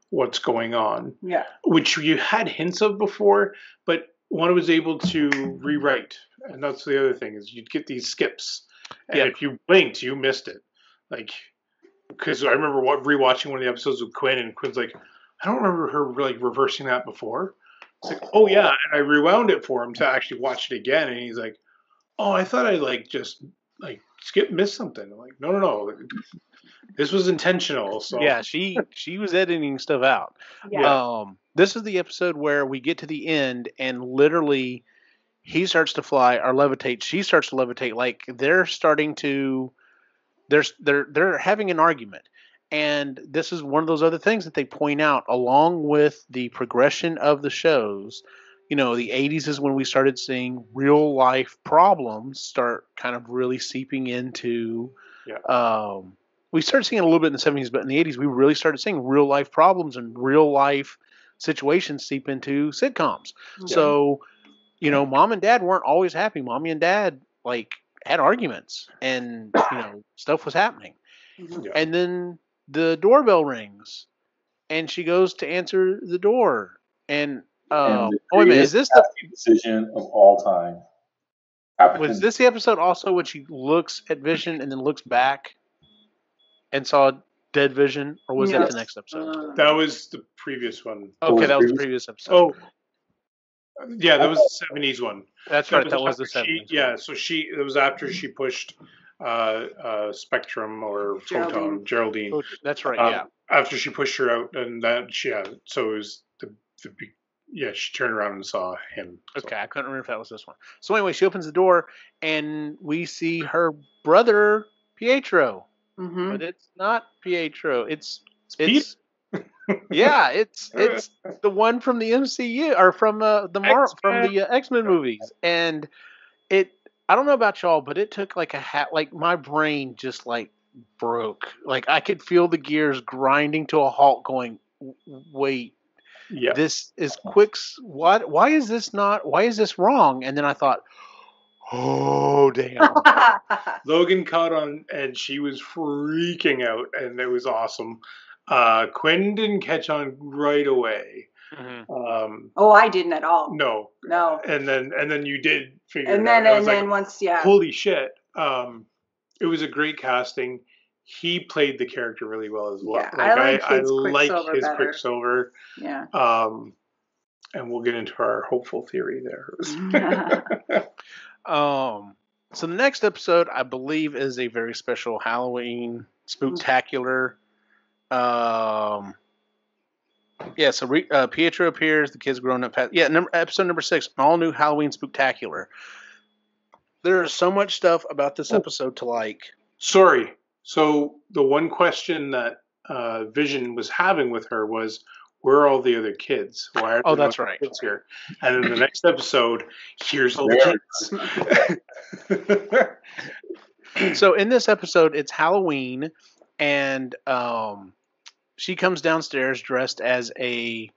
what's going on. Yeah. Which you had hints of before, but Wanda was able to rewrite. And that's the other thing, is you'd get these skips. And if you blinked, you missed it. like, because I remember rewatching one of the episodes with Quinn, and Quinn's like, I don't remember her like reversing that before. It's like, oh yeah, and I rewound it for him to actually watch it again, and he's like, oh, I thought I like just like missed something. I'm like, no, this was intentional. So yeah, she was editing stuff out. Yeah. This is the episode where we get to the end and literally he starts to fly or levitate. She starts to levitate. Like they're starting to, they're having an argument. And this is one of those other things that they point out along with the progression of the shows. You know, the 80s is when we started seeing real life problems start kind of really seeping into. We started seeing it a little bit in the 70s, but in the 80s, we really started seeing real life problems and real life situations seep into sitcoms. Yeah. So, you know, mom and dad weren't always happy. Mommy and dad, like, had arguments and, you know, stuff was happening. Yeah. And then the doorbell rings and she goes to answer the door. And wait a minute, is this the decision of all time? Was this the episode also when she looks at Vision and then looks back and saw dead Vision, or was that the next episode? That was the previous one. Okay, that was the previous episode. Oh, yeah, that was the 70s one. That's right, that was the 70s. Yeah, so it was after she pushed Spectrum or Photon, Geraldine. Oh, that's right, yeah. After she pushed her out, and that, so it was she turned around and saw him. So. Okay, I couldn't remember if that was this one. So anyway, she opens the door, and we see her brother, Pietro. Mm-hmm. But it's not Pietro. It's yeah, it's the one from the MCU or from the X-Men movies, and I don't know about y'all, but it took like my brain just like broke. Like I could feel the gears grinding to a halt, going, wait, this is Quick's. What? Why is this wrong? And then I thought, oh damn. Logan caught on and she was freaking out and it was awesome. Quinn didn't catch on right away. Mm-hmm. I didn't at all. No. And then you did figure it out. And then once, holy shit. It was a great casting. He played the character really well as well. Yeah, I like his Quicksilver. Yeah. And we'll get into our hopeful theory there. So the next episode, I believe, is a very special Halloween spooktacular. So Pietro appears, the kids grown up. Episode number 6, an all new Halloween spooktacular. There's so much stuff about this episode to like. Sorry. So the one question that Vision was having with her was, where are all the other kids? Why are that's right. Kids here? And in the next episode, here's all the kids. So in this episode, it's Halloween, and she comes downstairs dressed as a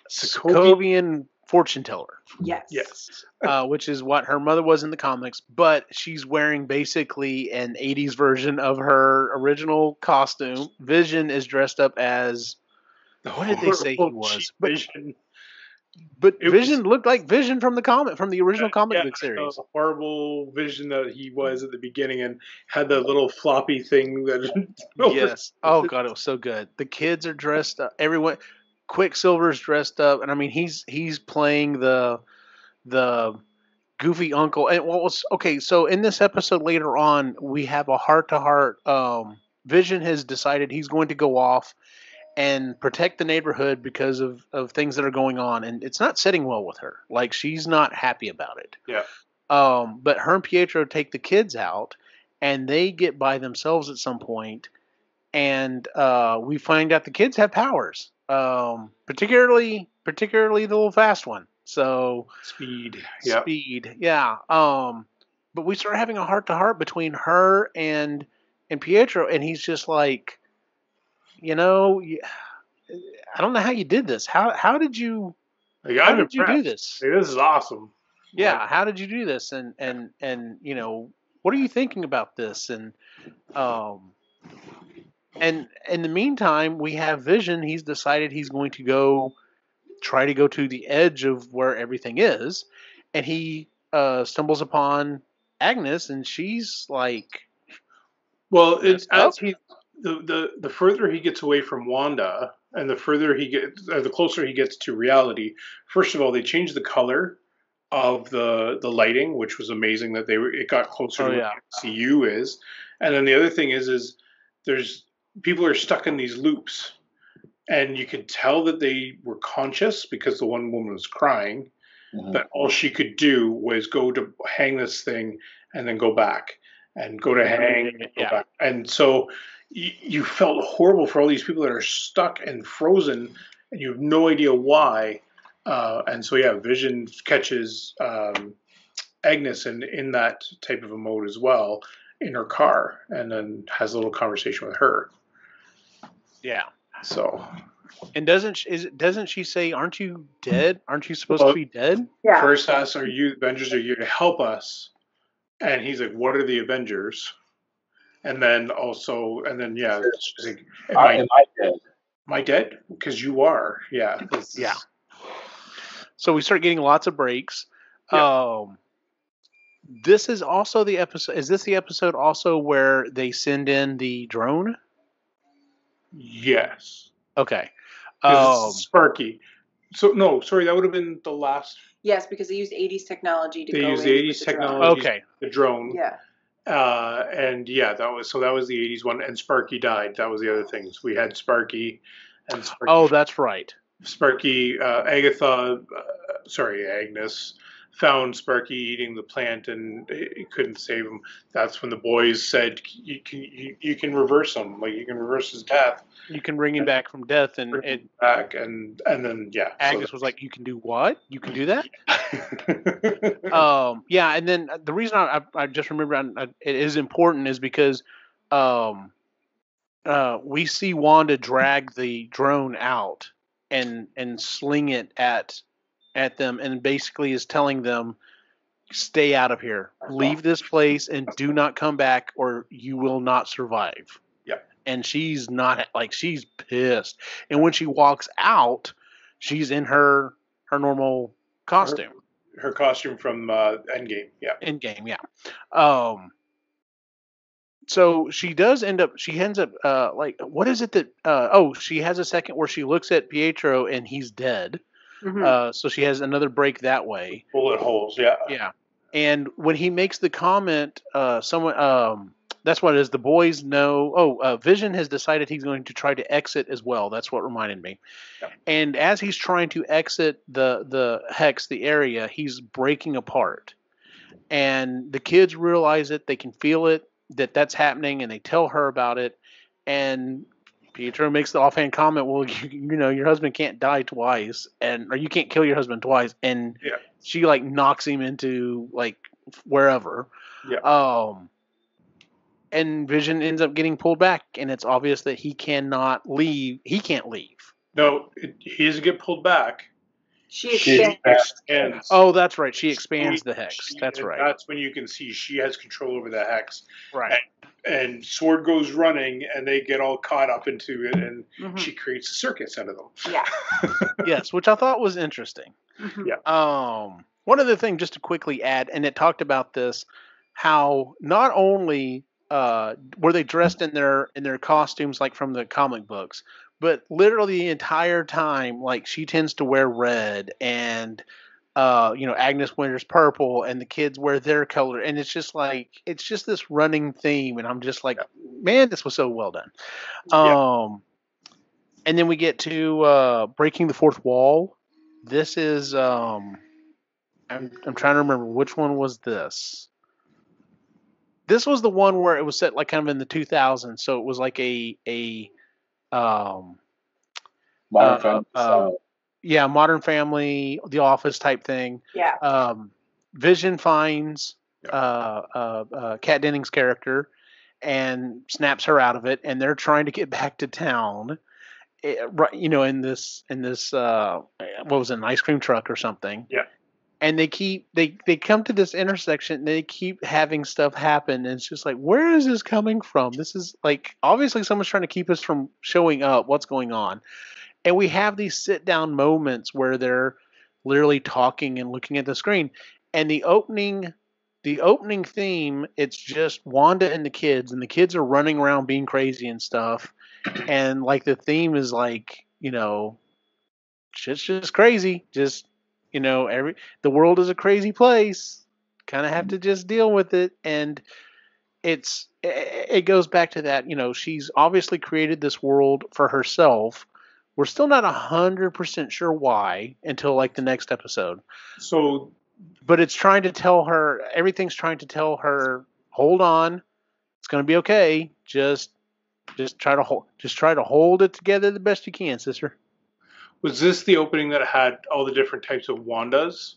Sokovian fortune teller. Yes. Which is what her mother was in the comics, but she's wearing basically an 80s version of her original costume. Vision is dressed up as... What did they say he was? Vision. But Vision looked like Vision from the original comic book series. The horrible Vision that he was at the beginning and had the little floppy thing that. Yes. Oh god, it was so good. The kids are dressed up. Everyone, Quicksilver's dressed up, and I mean he's playing the goofy uncle. And so in this episode later on, we have a heart-to-heart. Vision has decided he's going to go off and protect the neighborhood because of things that are going on. And it's not sitting well with her. Like, she's not happy about it. Yeah. But her and Pietro take the kids out, and they get by themselves at some point, and we find out the kids have powers, particularly the little fast one. So Speed. Yeah. But we start having a heart-to-heart between her and Pietro, and he's just like, I don't know how you did this. How did you? How did you do this? Hey, this is awesome. Yeah, how did you do this? And what are you thinking about this? And in the meantime, we have Vision. He's decided he's going to try to go to the edge of where everything is, and he stumbles upon Agnes, and she's like, Well, it's as he the further he gets away from Wanda, and the further he gets, the closer he gets to reality. First of all, they changed the color of the lighting, which was amazing. That it got closer to what MCU is, and then the other thing is there's people are stuck in these loops, and you could tell that they were conscious because the one woman was crying, but all she could do was go to hang this thing and then go back and go to hang and go back. And so you felt horrible for all these people that are stuck and frozen, and you have no idea why. And so, Vision catches Agnes in that type of a mode as well in her car, and then has a little conversation with her. Yeah. So. And doesn't she say, "Aren't you dead? Aren't you supposed to be dead?" Yeah. First asks, Avengers are here to help us? And he's like, "What are the Avengers?" And then she's like, am I dead? Am I dead? Because you are. Yeah. Yeah. So we start getting lots of breaks. Yeah. This is also the episode. Is this the episode also where they send in the drone? Yes. Okay. Sparky. So no, sorry, that would have been the last. Yes, because they used 80s technology to They go used in 80s with the technology. drone. Okay. The drone. Yeah. That was the 80s one, and Sparky died. That was the other thing. So we had Sparky and Sparky. Oh, that's right. Sparky, Agnes found Sparky eating the plant, and he couldn't save him. That's when the boys said, you can reverse him, like you can reverse his death. You can bring him back from death, and back, and then Agnes was like, "You can do what? You can do that?" And then the reason I just remember it is important is because we see Wanda drag the drone out and sling it at them, and basically is telling them, "Stay out of here, leave this place, and do not come back, or you will not survive." And she's not she's pissed. And when she walks out, she's in her normal costume. Her costume from Endgame, yeah. Endgame, yeah. So she ends up what is it that she has a second where she looks at Pietro and he's dead. Mm-hmm. So she has another break that way. Bullet holes, yeah. Yeah. And when he makes the comment, that's what it is. The boys know. Vision has decided he's going to try to exit as well. That's what reminded me. Yeah. And as he's trying to exit the hex, the area, he's breaking apart. And the kids realize it. They can feel it, that's happening, and they tell her about it. And Pietro makes the offhand comment, "Well, your husband can't die twice, or you can't kill your husband twice." And she knocks him into wherever. Yeah. And Vision ends up getting pulled back, and it's obvious that he cannot leave. He can't leave. No, he doesn't get pulled back. She expands. Oh, that's right. She expands the hex. That's right. That's when you can see she has control over the hex. Right. And Sword goes running, and they get all caught up into it, and she creates a circus out of them. Yeah. Yes, which I thought was interesting. Mm-hmm. Yeah. One other thing, just to quickly add, and it talked about this, how not only were they dressed in their costumes like from the comic books, but literally the entire time, she tends to wear red, and Agnes wears purple, and the kids wear their color, and it's just this running theme, and I'm just like, man, this was so well done. And then we get to breaking the fourth wall. This is I'm trying to remember which one was this. This was the one where it was set kind of in the 2000s, so it was like a Modern Family. Modern Family, The Office type thing. Yeah. Vision finds Kat Dennings' character and snaps her out of it, and they're trying to get back to town. In this what was it, an ice cream truck or something? Yeah. And they come to this intersection, and they keep having stuff happen, and it's just where is this coming from? This is obviously someone's trying to keep us from showing up. What's going on? And we have these sit down moments where they're literally talking and looking at the screen. And the opening the opening theme, it's just Wanda and the kids are running around being crazy and stuff. And like the theme is like, shit's just crazy. Just, the world is a crazy place. Kind of have to just deal with it. And it goes back to that, she's obviously created this world for herself. We're still not 100% sure why until like the next episode. So, but it's trying to tell her, everything's trying to tell her, hold on, it's going to be okay. Just try to hold it together the best you can, sister. Was this the opening that had all the different types of Wandas?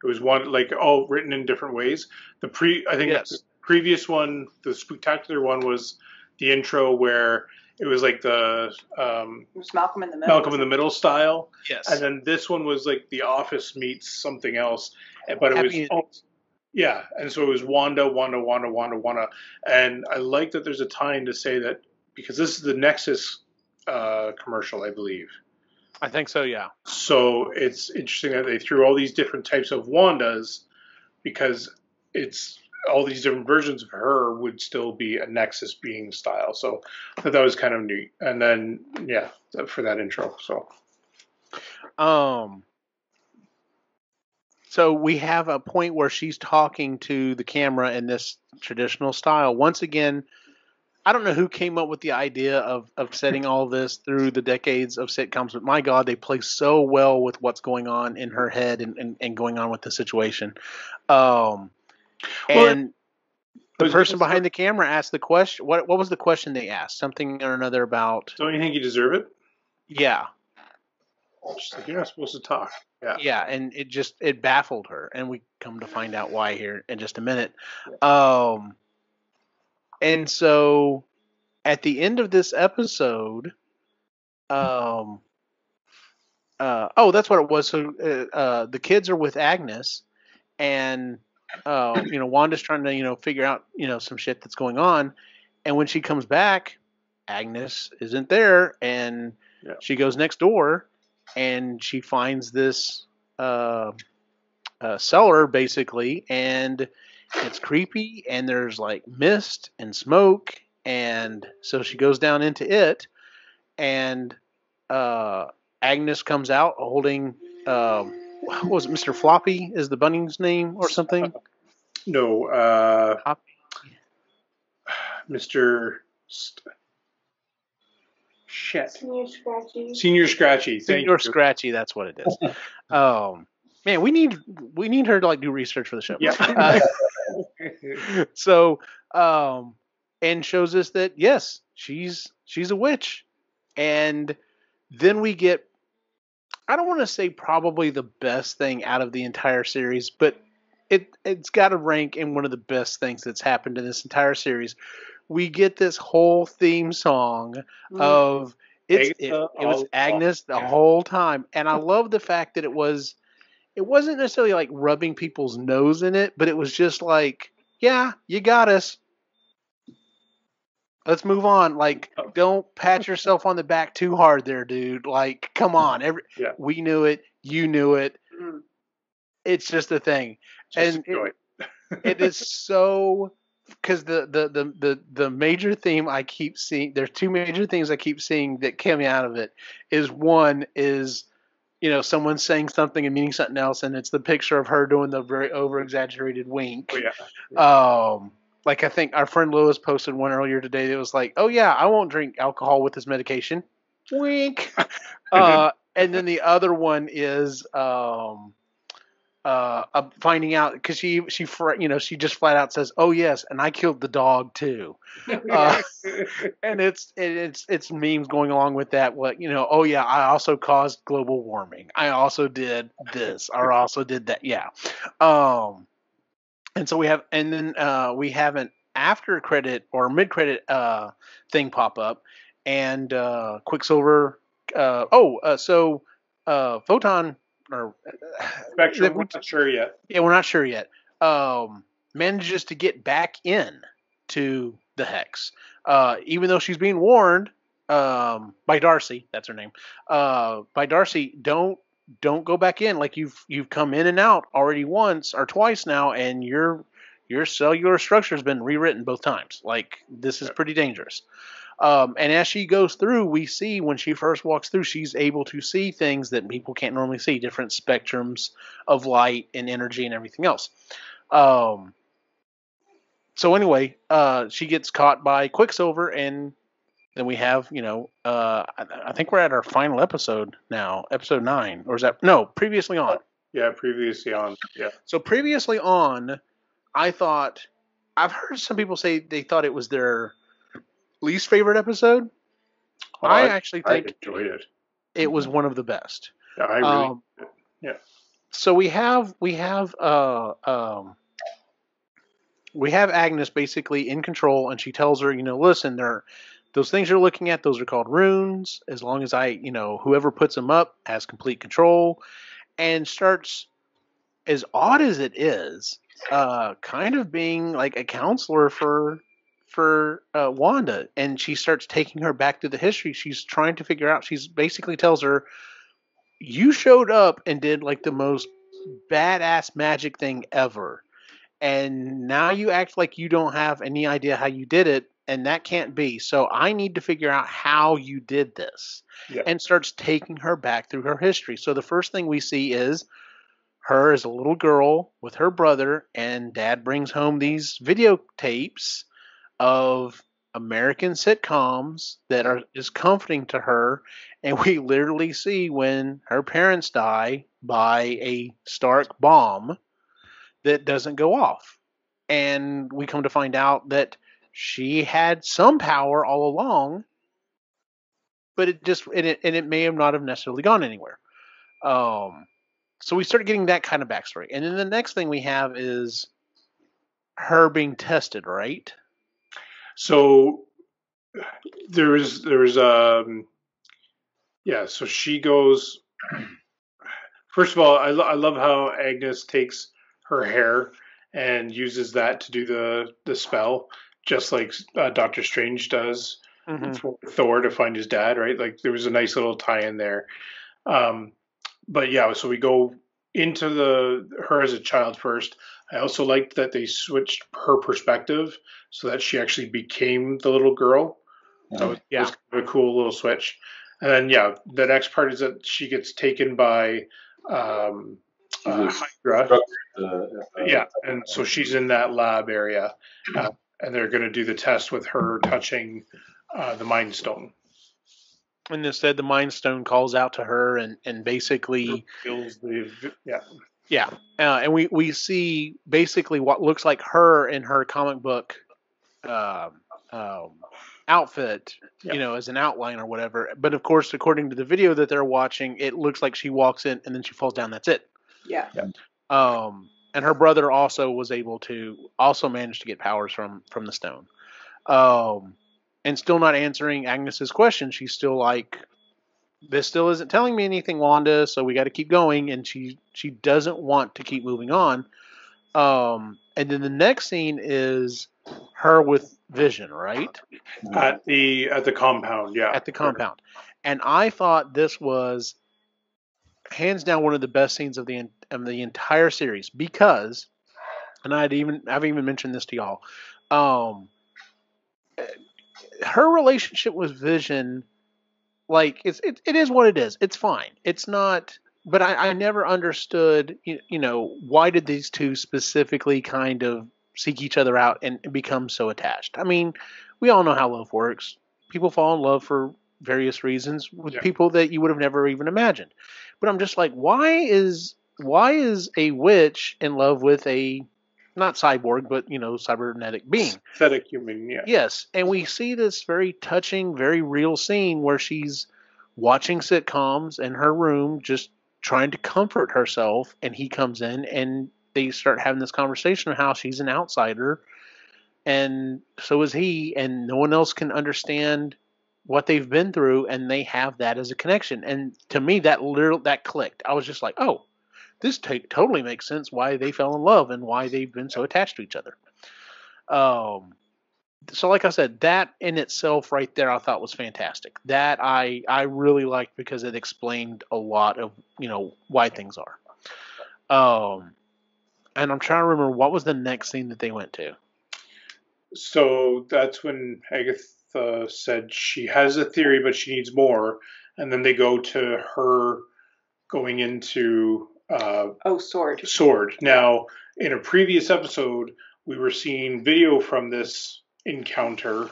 It was one like all written in different ways. I think yes. The previous one, the spectacular one, was the intro where it was like it was Malcolm in the Middle. Malcolm in the Middle style. Yes. And then this one was like The Office meets something else, but it was yeah. And so it was Wanda, and I like that there's a tie-in to say that because this is the Nexus commercial, I believe. I think so, yeah. So it's interesting that they threw all these different types of Wandas because it's all these different versions of her would still be a Nexus being style. So I thought that was kind of neat. And then, yeah, for that intro. So we have a point where she's talking to the camera in this traditional style. Once again, I don't know who came up with the idea of setting all this through the decades of sitcoms, but my God, they play so well with what's going on in her head and going on with the situation. The person behind the camera asked the question. What was the question they asked? Something or another about. Don't you think you deserve it? Yeah. She's like, you're not supposed to talk. Yeah. Yeah, and it baffled her, and we come to find out why here in just a minute. And so at the end of this episode, that's what it was. So the kids are with Agnes, and Wanda's trying to figure out some shit that's going on, and when she comes back, Agnes isn't there, and she goes next door, and she finds this cellar basically, and it's creepy, and there's like mist and smoke, and so she goes down into it, and Agnes comes out holding what was it, Mr. Floppy is the bunny's name or something? No, Mr. Shit. Senior Scratchy. Senior Scratchy. Senior Scratchy, that's what it is. Man, we need her to like do research for the show. Yeah. So, and shows us that yes, she's a witch, and then we get, I don't want to say probably the best thing out of the entire series, but it's got to rank in one of the best things that's happened in this entire series. We get this whole theme song of it was Agnes the whole time, and I love the fact that it wasn't necessarily like rubbing people's nose in it, but it was just like, yeah, you got us. Let's move on. Like, don't pat yourself on the back too hard there, dude. Like, come on. We knew it. You knew it. It's just a thing. Just and it is so, because the major theme I keep seeing, there's two major things I keep seeing that came out of it. One is, someone saying something and meaning something else, and it's the picture of her doing the very over-exaggerated wink. Like I think our friend Lewis posted one earlier today that was like, oh yeah, I won't drink alcohol with this medication. Wink. And then the other one is finding out, because she just flat out says, oh yes, and I killed the dog too. And it's memes going along with that. What, oh yeah, I also caused global warming. I also did this, or also did that. Yeah. And so we have an after credit or mid credit thing pop up, and Quicksilver. So Photon or Spectrum. We're not sure yet. Yeah, we're not sure yet. Manages to get back in to the Hex, even though she's being warned by Darcy. That's her name. By Darcy, don't go back in. Like you've come in and out already once or twice now, and you're your cellular structure has been rewritten both times. Like, this is pretty dangerous. And as she goes through, we see when she first walks through, she's able to see things that people can't normally see, different spectrums of light and energy and everything else. So anyway, she gets caught by Quicksilver, and then we have, I think we're at our final episode now, episode 9, or is that no? Previously on. Yeah, previously on. Yeah. So previously on, I've heard some people say they thought it was their least favorite episode. I actually think I enjoyed it. It was one of the best. Yeah, I really. Yeah. So we have Agnes basically in control, and she tells her, listen, those things you're looking at, those are called runes. As long as whoever puts them up has complete control, and starts, as odd as it is, kind of being like a counselor for Wanda, and she starts taking her back to the history. She's trying to figure out. She's basically tells her, you showed up and did like the most badass magic thing ever, and now you act like you don't have any idea how you did it, and that can't be. So I need to figure out how you did this. Yeah. And starts taking her back through her history. So the first thing we see is her as a little girl with her brother, and Dad brings home these videotapes of American sitcoms that is comforting to her, and we literally see when her parents die by a Stark bomb that doesn't go off, and we come to find out that she had some power all along, but it may have not have necessarily gone anywhere. So we start getting that kind of backstory, and then the next thing we have is her being tested, right? So there's so she goes. First of all, I love how Agnes takes her hair and uses that to do the spell, just like Doctor Strange does for Thor to find his dad, right? Like, there was a nice little tie-in there. But yeah, so we go into her as a child first. I also liked that they switched her perspective so that she actually became the little girl. That was kind of a cool little switch. And then, the next part is that she gets taken by Hydra. And so she's in that lab area, and they're going to do the test with her touching the Mind Stone. And instead, the Mind Stone calls out to her and basically kills and we see basically what looks like her in her comic book outfit, as an outline or whatever. But of course, according to the video that they're watching, it looks like she walks in and then she falls down. That's it. Yeah. And her brother also managed to get powers from the stone. And still not answering Agnes's question. She's still like, this still isn't telling me anything, Wanda, so we got to keep going. And she doesn't want to keep moving on. And then the next scene is her with Vision, right? At the compound, yeah. At the compound. And I thought this was hands down one of the best scenes of the entire series, because, and I've even mentioned this to y'all, her relationship with Vision, like, it is what it is. It's fine. It's not, but I never understood, why did these two specifically kind of seek each other out and become so attached? I mean, we all know how love works. People fall in love for various reasons with people that you would have never even imagined. But I'm just like, why is a witch in love with a, not cyborg, but, cybernetic being? Synthetic human, yeah. Yes, and we see this very touching, very real scene where she's watching sitcoms in her room, just trying to comfort herself, and he comes in, and they start having this conversation of how she's an outsider, and so is he, and no one else can understand what they've been through, and they have that as a connection. And to me, that clicked. I was just like, oh, this totally makes sense why they fell in love and why they've been so attached to each other. So like I said, that in itself right there I thought was fantastic. That I really liked, because it explained a lot of, why things are. and I'm trying to remember what was the next scene that they went to. So that's when Agatha said she has a theory, but she needs more. And then they go to her going into Sword. Sword. Now, in a previous episode, we were seeing video from this encounter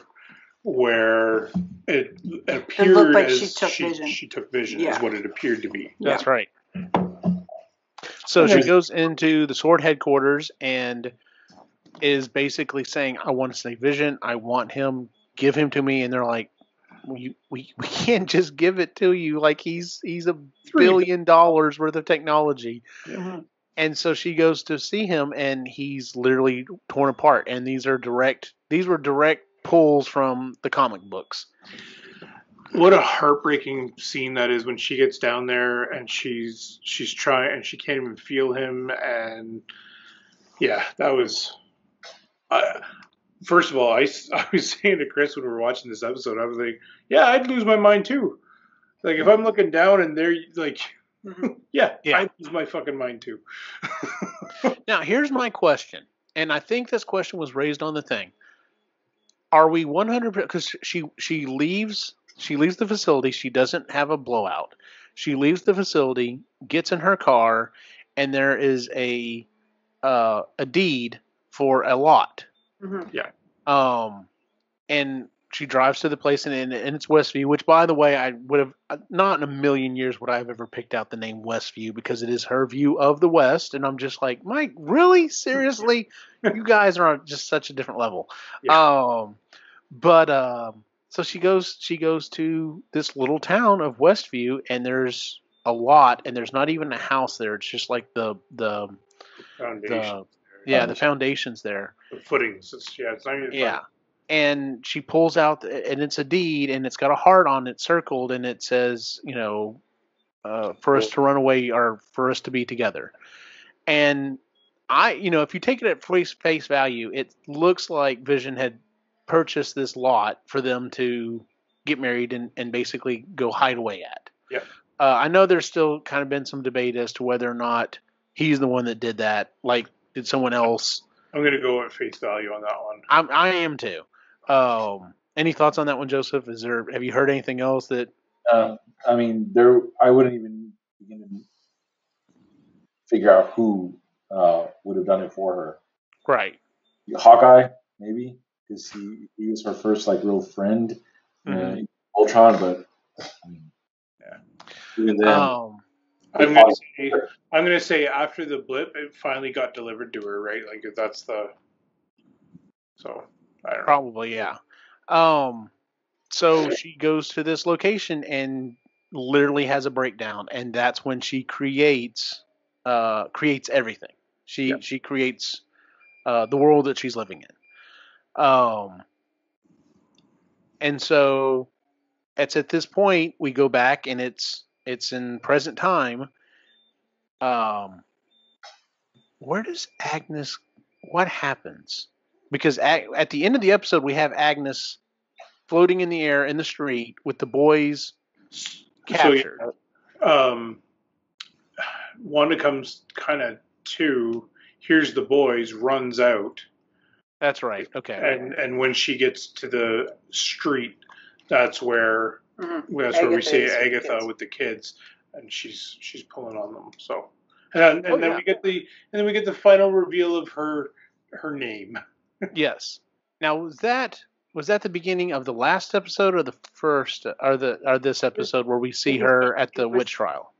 where it appeared like as she took vision, is what it appeared to be. That's right. So she goes into the Sword headquarters and is basically saying, I want to see Vision. I want him. Give him to me. And they're like, we can't just give it to you. Like he's $1 billion worth of technology. Mm-hmm. And so she goes to see him and he's literally torn apart. And these were direct pulls from the comic books. What a heartbreaking scene that is when she gets down there and she's trying and she can't even feel him. And yeah, that was, first of all, I was saying to Chris when we were watching this episode, I was like, yeah, I'd lose my mind too. Like if I'm looking down and they're like, yeah, I'd lose my fucking mind too. Now, here's my question. And I think this question was raised on the thing. Are we 100%? Because she leaves the facility. She doesn't have a blowout. She leaves the facility, gets in her car, and there is a deed for a lot. Mm-hmm. Yeah. And she drives to the place, and it's Westview. Which, by the way, I would have not in a million years would I have ever picked out the name Westview because it is her view of the West. And I'm just like, Mike, really, seriously, you guys are on just such a different level. Yeah. So she goes to this little town of Westview, and there's a lot, and there's not even a house there. It's just like the foundation. The foundations there. The footings. It's not even And she pulls out, and it's a deed, and it's got a heart on it circled, and it says, for us to run away or for us to be together. And if you take it at face value, it looks like Vision had purchased this lot for them to get married and basically go hide away at. Yeah. I know there's still kind of been some debate as to whether or not he's the one that did that. Like, did someone else? I'm going to go at face value on that one. I am too. Any thoughts on that one, Joseph? Have you heard anything else that? I mean, I wouldn't even begin to figure out who would have done it for her. Right. Hawkeye, maybe, because he was her first real friend, Ultron. But even then, I'm gonna say after the blip, it finally got delivered to her, right? Like that's the. So I don't know. Probably, yeah. So she goes to this location and literally has a breakdown, and that's when she creates everything. She creates the world that she's living in. And so it's at this point we go back, and it's in present time. Where does Agnes? What happens? Because at the end of the episode, we have Agnes floating in the air in the street with the boys captured. So, Wanda comes kind of to, here's the boys, runs out. That's right. Okay. And when she gets to the street, that's where we see Agatha with the kids, and she's pulling on them. So, and then we get the final reveal of her name. Yes. Now was that the beginning of the last episode or the first or this episode where we see her at the witch trial?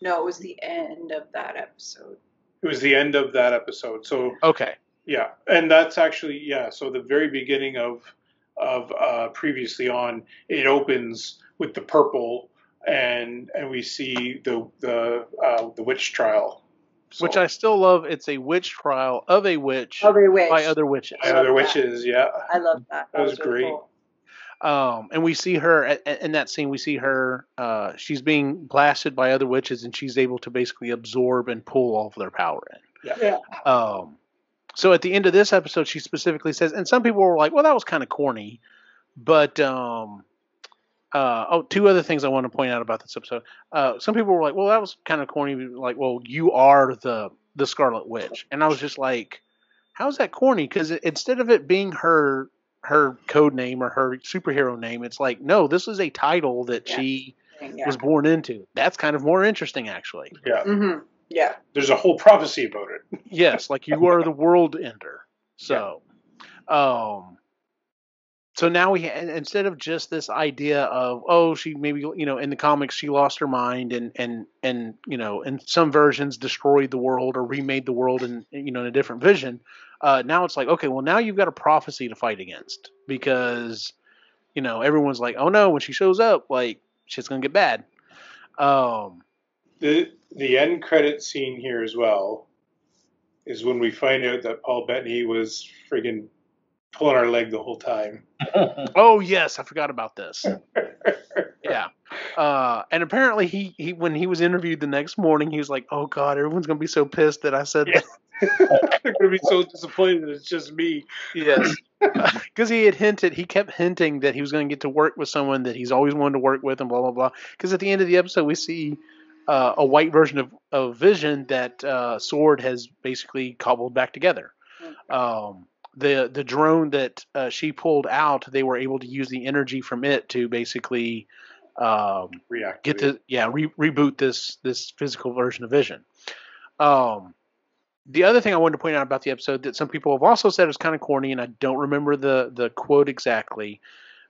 No, it was the end of that episode. It was the end of that episode. So okay. Yeah, and that's actually so the very beginning of previously on, it opens with the purple and we see the witch trial. So, which I still love. It's a witch trial of a witch by other witches. By other witches, yeah. I love that. That was great. Really cool. And we see her in that scene. We see her. She's being blasted by other witches, and she's able to basically absorb and pull all of their power in. Yeah. So at the end of this episode, she specifically says, and some people were like, "Well, that was kind of corny," but two other things I want to point out about this episode. Some people were like, "Well, that was kind of corny." Like, well, you are the the Scarlet Witch, and I was just like, how's that corny? Because instead of it being her code name or her superhero name, it's like, no, this is a title that she was born into. That's kind of more interesting, actually. Yeah. Mm-hmm. Yeah. There's a whole prophecy about it. Yes, like you are the world ender. So, so now instead of just this idea of, she maybe, in the comics she lost her mind and in some versions destroyed the world or remade the world in a different vision. Now it's like, okay, well, now you've got a prophecy to fight against because, everyone's like, oh no, when she shows up, like shit's gonna get bad. The end credit scene here as well is when we find out that Paul Bettany was friggin' pulling our leg the whole time. Oh yes, I forgot about this. Yeah. And apparently he when he was interviewed the next morning, he was like, "Oh God, everyone's gonna be so pissed that I said that." They're gonna be so disappointed that it's just me. Yes, because he kept hinting that he was going to get to work with someone that he's always wanted to work with, and blah blah blah. Because at the end of the episode, we see a white version of Vision that Sword has basically cobbled back together. The drone that she pulled out, they were able to use the energy from it to basically reboot this physical version of Vision. The other thing I wanted to point out about the episode that some people have also said is kind of corny, and I don't remember the quote exactly,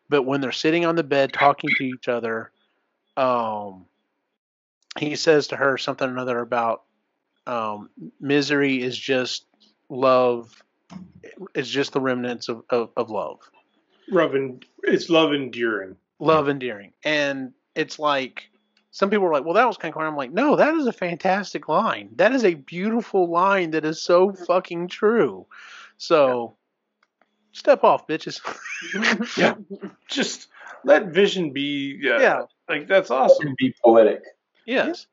but when they're sitting on the bed talking to each other, he says to her something or another about misery is just love. It's just the remnants of love. It's love enduring. Love endearing. And it's like, some people were like, well, that was kind of corny. I'm like, no, that is a fantastic line. That is a beautiful line that is so fucking true. So, step off, bitches. Yeah. Just let Vision be. Yeah. Like, that's awesome. Be poetic. Yes.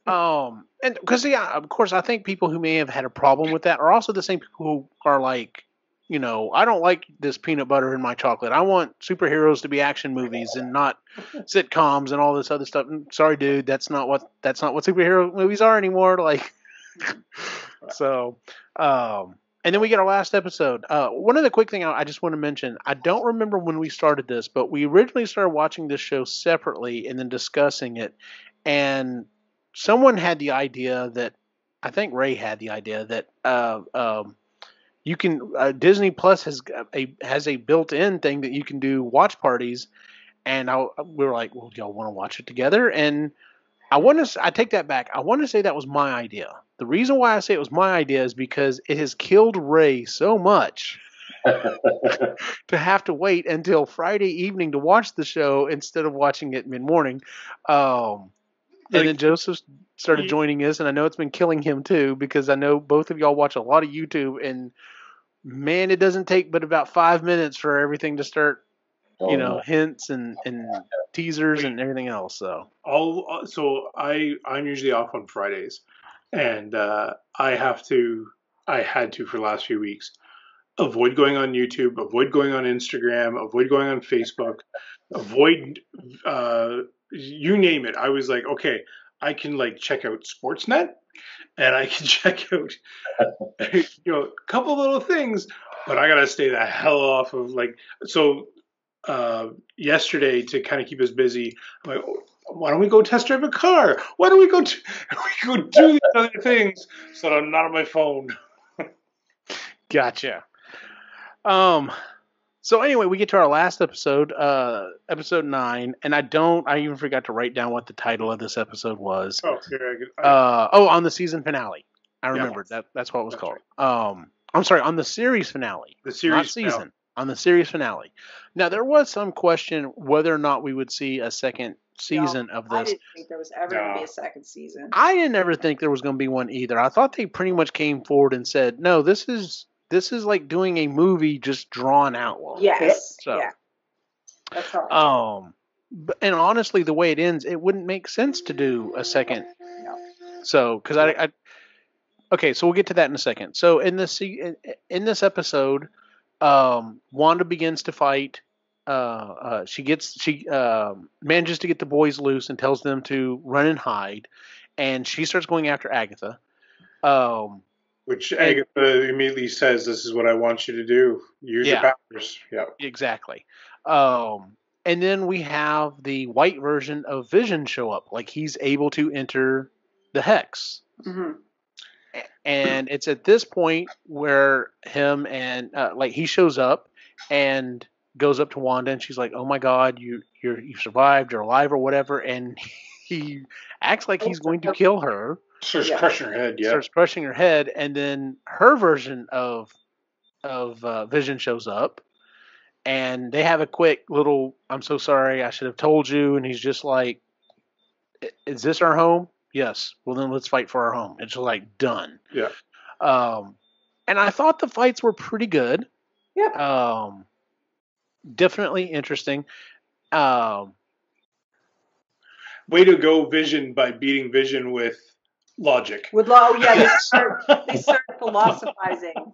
And because, of course, I think people who may have had a problem with that are also the same people who are like, I don't like this peanut butter in my chocolate. I want superheroes to be action movies and not sitcoms and all this other stuff. Sorry, dude, that's not what superhero movies are anymore. Like, so, and then we get our last episode. One of the quick thing I just want to mention, I don't remember when we started this, but we originally started watching this show separately and then discussing it, and someone had the idea that, I think Ray had the idea that you can Disney Plus has a built-in thing that you can do watch parties, and we were like, well, do y'all want to watch it together? And I take that back. I want to say that was my idea. The reason why I say it was my idea is because it has killed Ray so much to have to wait until Friday evening to watch the show instead of watching it mid-morning. And then Joseph started joining us, and I know it's been killing him too, because I know both of y'all watch a lot of YouTube, and man, it doesn't take but about 5 minutes for everything to start, hints and teasers and everything else. So I'm usually off on Fridays, and I had to for the last few weeks avoid going on YouTube, avoid going on Instagram, avoid going on Facebook, avoid you name it. I was like, okay, I can check out Sportsnet, and I can check out a couple little things, but I gotta stay the hell off of yesterday, to kind of keep us busy, I'm like, why don't we go test drive a car? Why don't we go do these other things so that I'm not on my phone? Gotcha. So anyway, we get to our last episode, episode 9, and I even forgot to write down what the title of this episode was. On the season finale. I remembered that's what it was called. Right. I'm sorry, on the series finale. Not season. Finale. On the series finale. Now, there was some question whether or not we would see a second season of this. I didn't think there was ever going to be a second season. I didn't ever think there was going to be one either. I thought they pretty much came forward and said, no, this is like doing a movie just drawn out long. Yes. So, yeah. That's all. And honestly, the way it ends, it wouldn't make sense to do a second. No. So, because okay, so we'll get to that in a second. So in this episode, Wanda begins to fight. She manages to get the boys loose and tells them to run and hide, and she starts going after Agatha. Which Agatha immediately says, "This is what I want you to do. Use your powers." Yeah, exactly. And then we have the white version of Vision show up. Like he's able to enter the hex. Mm-hmm. And it's at this point where him and like he shows up and goes up to Wanda and she's like, "Oh my God, you survived, you're alive or whatever," and he acts like he's going to kill her. Starts crushing her head. Yeah, starts crushing her head, and then her version of Vision shows up, and they have a quick little, "I'm so sorry, I should have told you," and he's just like, "Is this our home?" "Yes." "Well, then let's fight for our home." It's like done. Yeah. And I thought the fights were pretty good. Yeah. Definitely interesting. Way to go, Vision, by beating Vision with logic. They start philosophizing.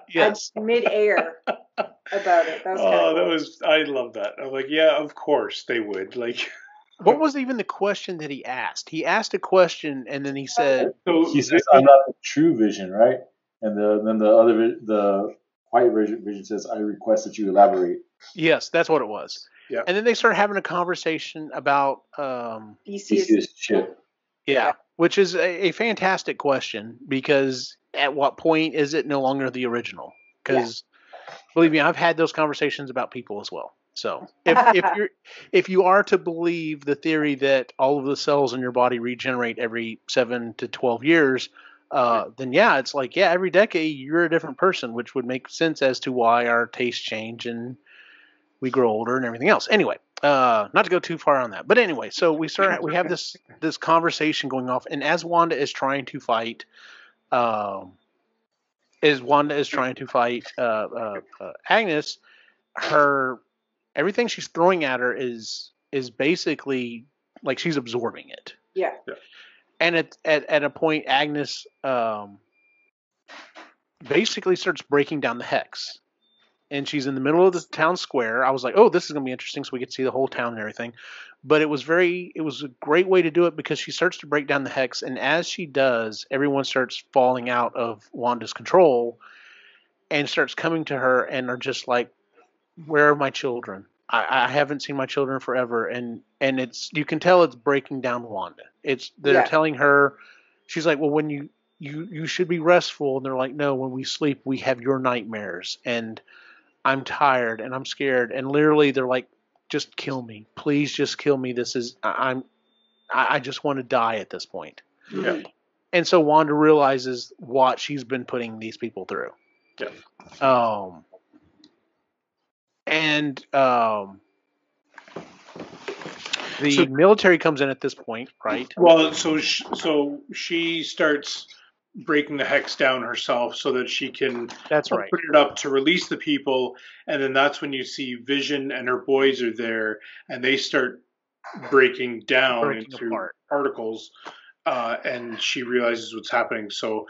Yes. Mid-air about it. That was cool. I love that. I'm like, yeah, of course they would. Like, what was even the question that he asked? He asked a question and then he said, he says, "I'm not the true Vision, right?" And then the white Vision says, "I request that you elaborate." Yes, that's what it was. Yeah. And then they start having a conversation about Theseus' ship. Yeah, which is a fantastic question, because at what point is it no longer the original? Because believe me, I've had those conversations about people as well. So if you are to believe the theory that all of the cells in your body regenerate every 7 to 12 years, then it's like, every decade you're a different person, which would make sense as to why our tastes change and we grow older and everything else. Anyway, not to go too far on that, but anyway, so we have this conversation going off, and as Wanda is trying to fight, Agnes, everything she's throwing at her is basically like she's absorbing it. Yeah. And at a point, Agnes basically starts breaking down the hex. And she's in the middle of the town square. I was like, "Oh, this is going to be interesting," so we could see the whole town and everything. But it was a great way to do it, because she starts to break down the hex, and as she does, everyone starts falling out of Wanda's control and starts coming to her and are just like, "Where are my children? I haven't seen my children forever." And you can tell it's breaking down Wanda. They're telling her, she's like, "Well, when you should be restful," and they're like, "No, when we sleep, we have your nightmares, and I'm tired and I'm scared." And literally they're like, "Just kill me. Please just kill me. I just want to die at this point." Yeah. And so Wanda realizes what she's been putting these people through. Yeah. The military comes in at this point, right? Well, so she starts breaking the hex down herself so that she can put it up to release the people, and then that's when you see Vision and her boys are there, and they start breaking down into particles, and she realizes what's happening. So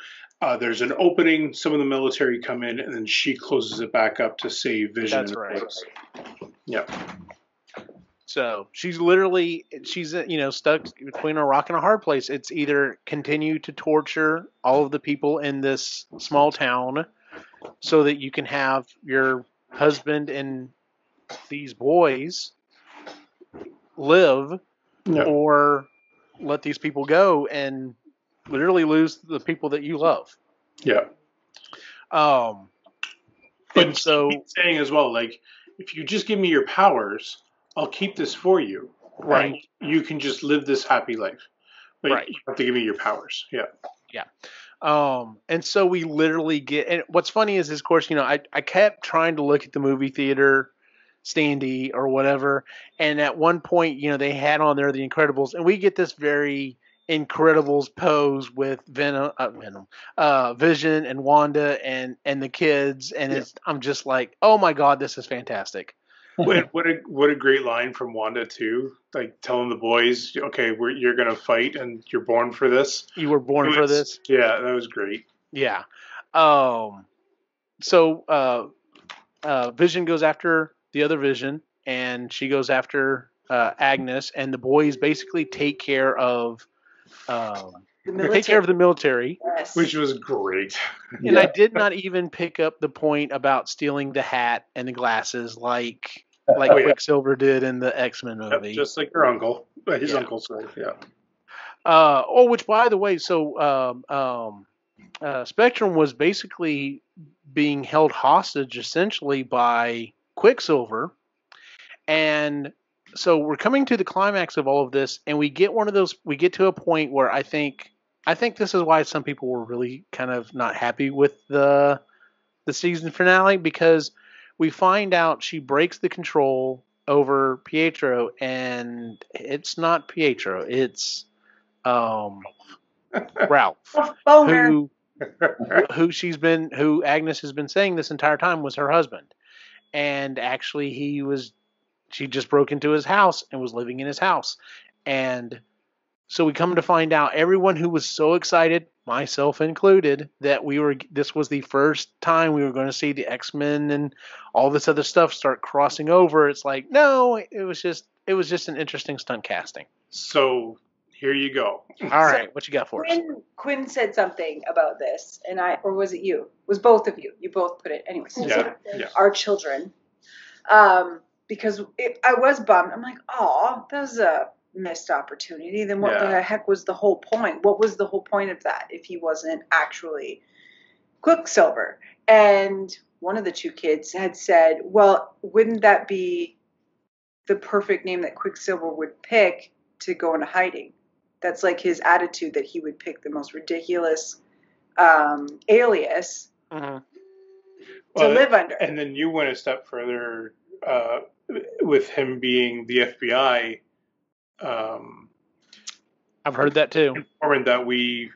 there's an opening, some of the military come in, and then she closes it back up to save Vision. That's right. Yeah. So she's stuck between a rock and a hard place. It's either continue to torture all of the people in this small town so that you can have your husband and these boys live, or let these people go and literally lose the people that you love. Yeah. But so saying as well, like, if you just give me your powers, I'll keep this for you. Right. And you can just live this happy life. But you have to give me your powers. Yeah. Yeah. And so we literally get, and what's funny is, of course, I kept trying to look at the movie theater standee or whatever. And at one point, they had on there The Incredibles, and we get this very Incredibles pose with Vision and Wanda and the kids. And I'm just like, oh my God, this is fantastic. What a great line from Wanda too, like telling the boys, "Okay, you're gonna fight, and you're born for this. You were born for this." Yeah, that was great. Yeah. So Vision goes after the other Vision, and she goes after Agnes, and the boys basically take care of take care of the military. Yes. Which was great. And I did not even pick up the point about stealing the hat and the glasses like Quicksilver did in the X-Men movie. Yep, just like your uncle. His uncle, sorry. Yeah. Which, by the way, so Spectrum was basically being held hostage essentially by Quicksilver. And so we're coming to the climax of all of this, and we get to a point where I think this is why some people were really kind of not happy with the season finale, because we find out she breaks the control over Pietro, and it's not Pietro, it's Ralph, who Agnes has been saying this entire time was her husband, and actually she just broke into his house and was living in his house. And so we come to find out everyone who was so excited, myself included, that this was the first time we were going to see the X-Men and all this other stuff start crossing over. It's like, no, it was just an interesting stunt casting. So here you go. All right, what you got for us? Quinn said something about this, or was it you? It was both of you. You both put it. Anyways, our children. Because I was bummed. I'm like, oh, that was a missed opportunity. Then what the heck was the whole point? What was the whole point of that if he wasn't actually Quicksilver? And one of the two kids had said, well, wouldn't that be the perfect name that Quicksilver would pick to go into hiding? That's like his attitude, that he would pick the most ridiculous alias to live under. And then you went a step further with him being the FBI. I've heard that too. Informant that we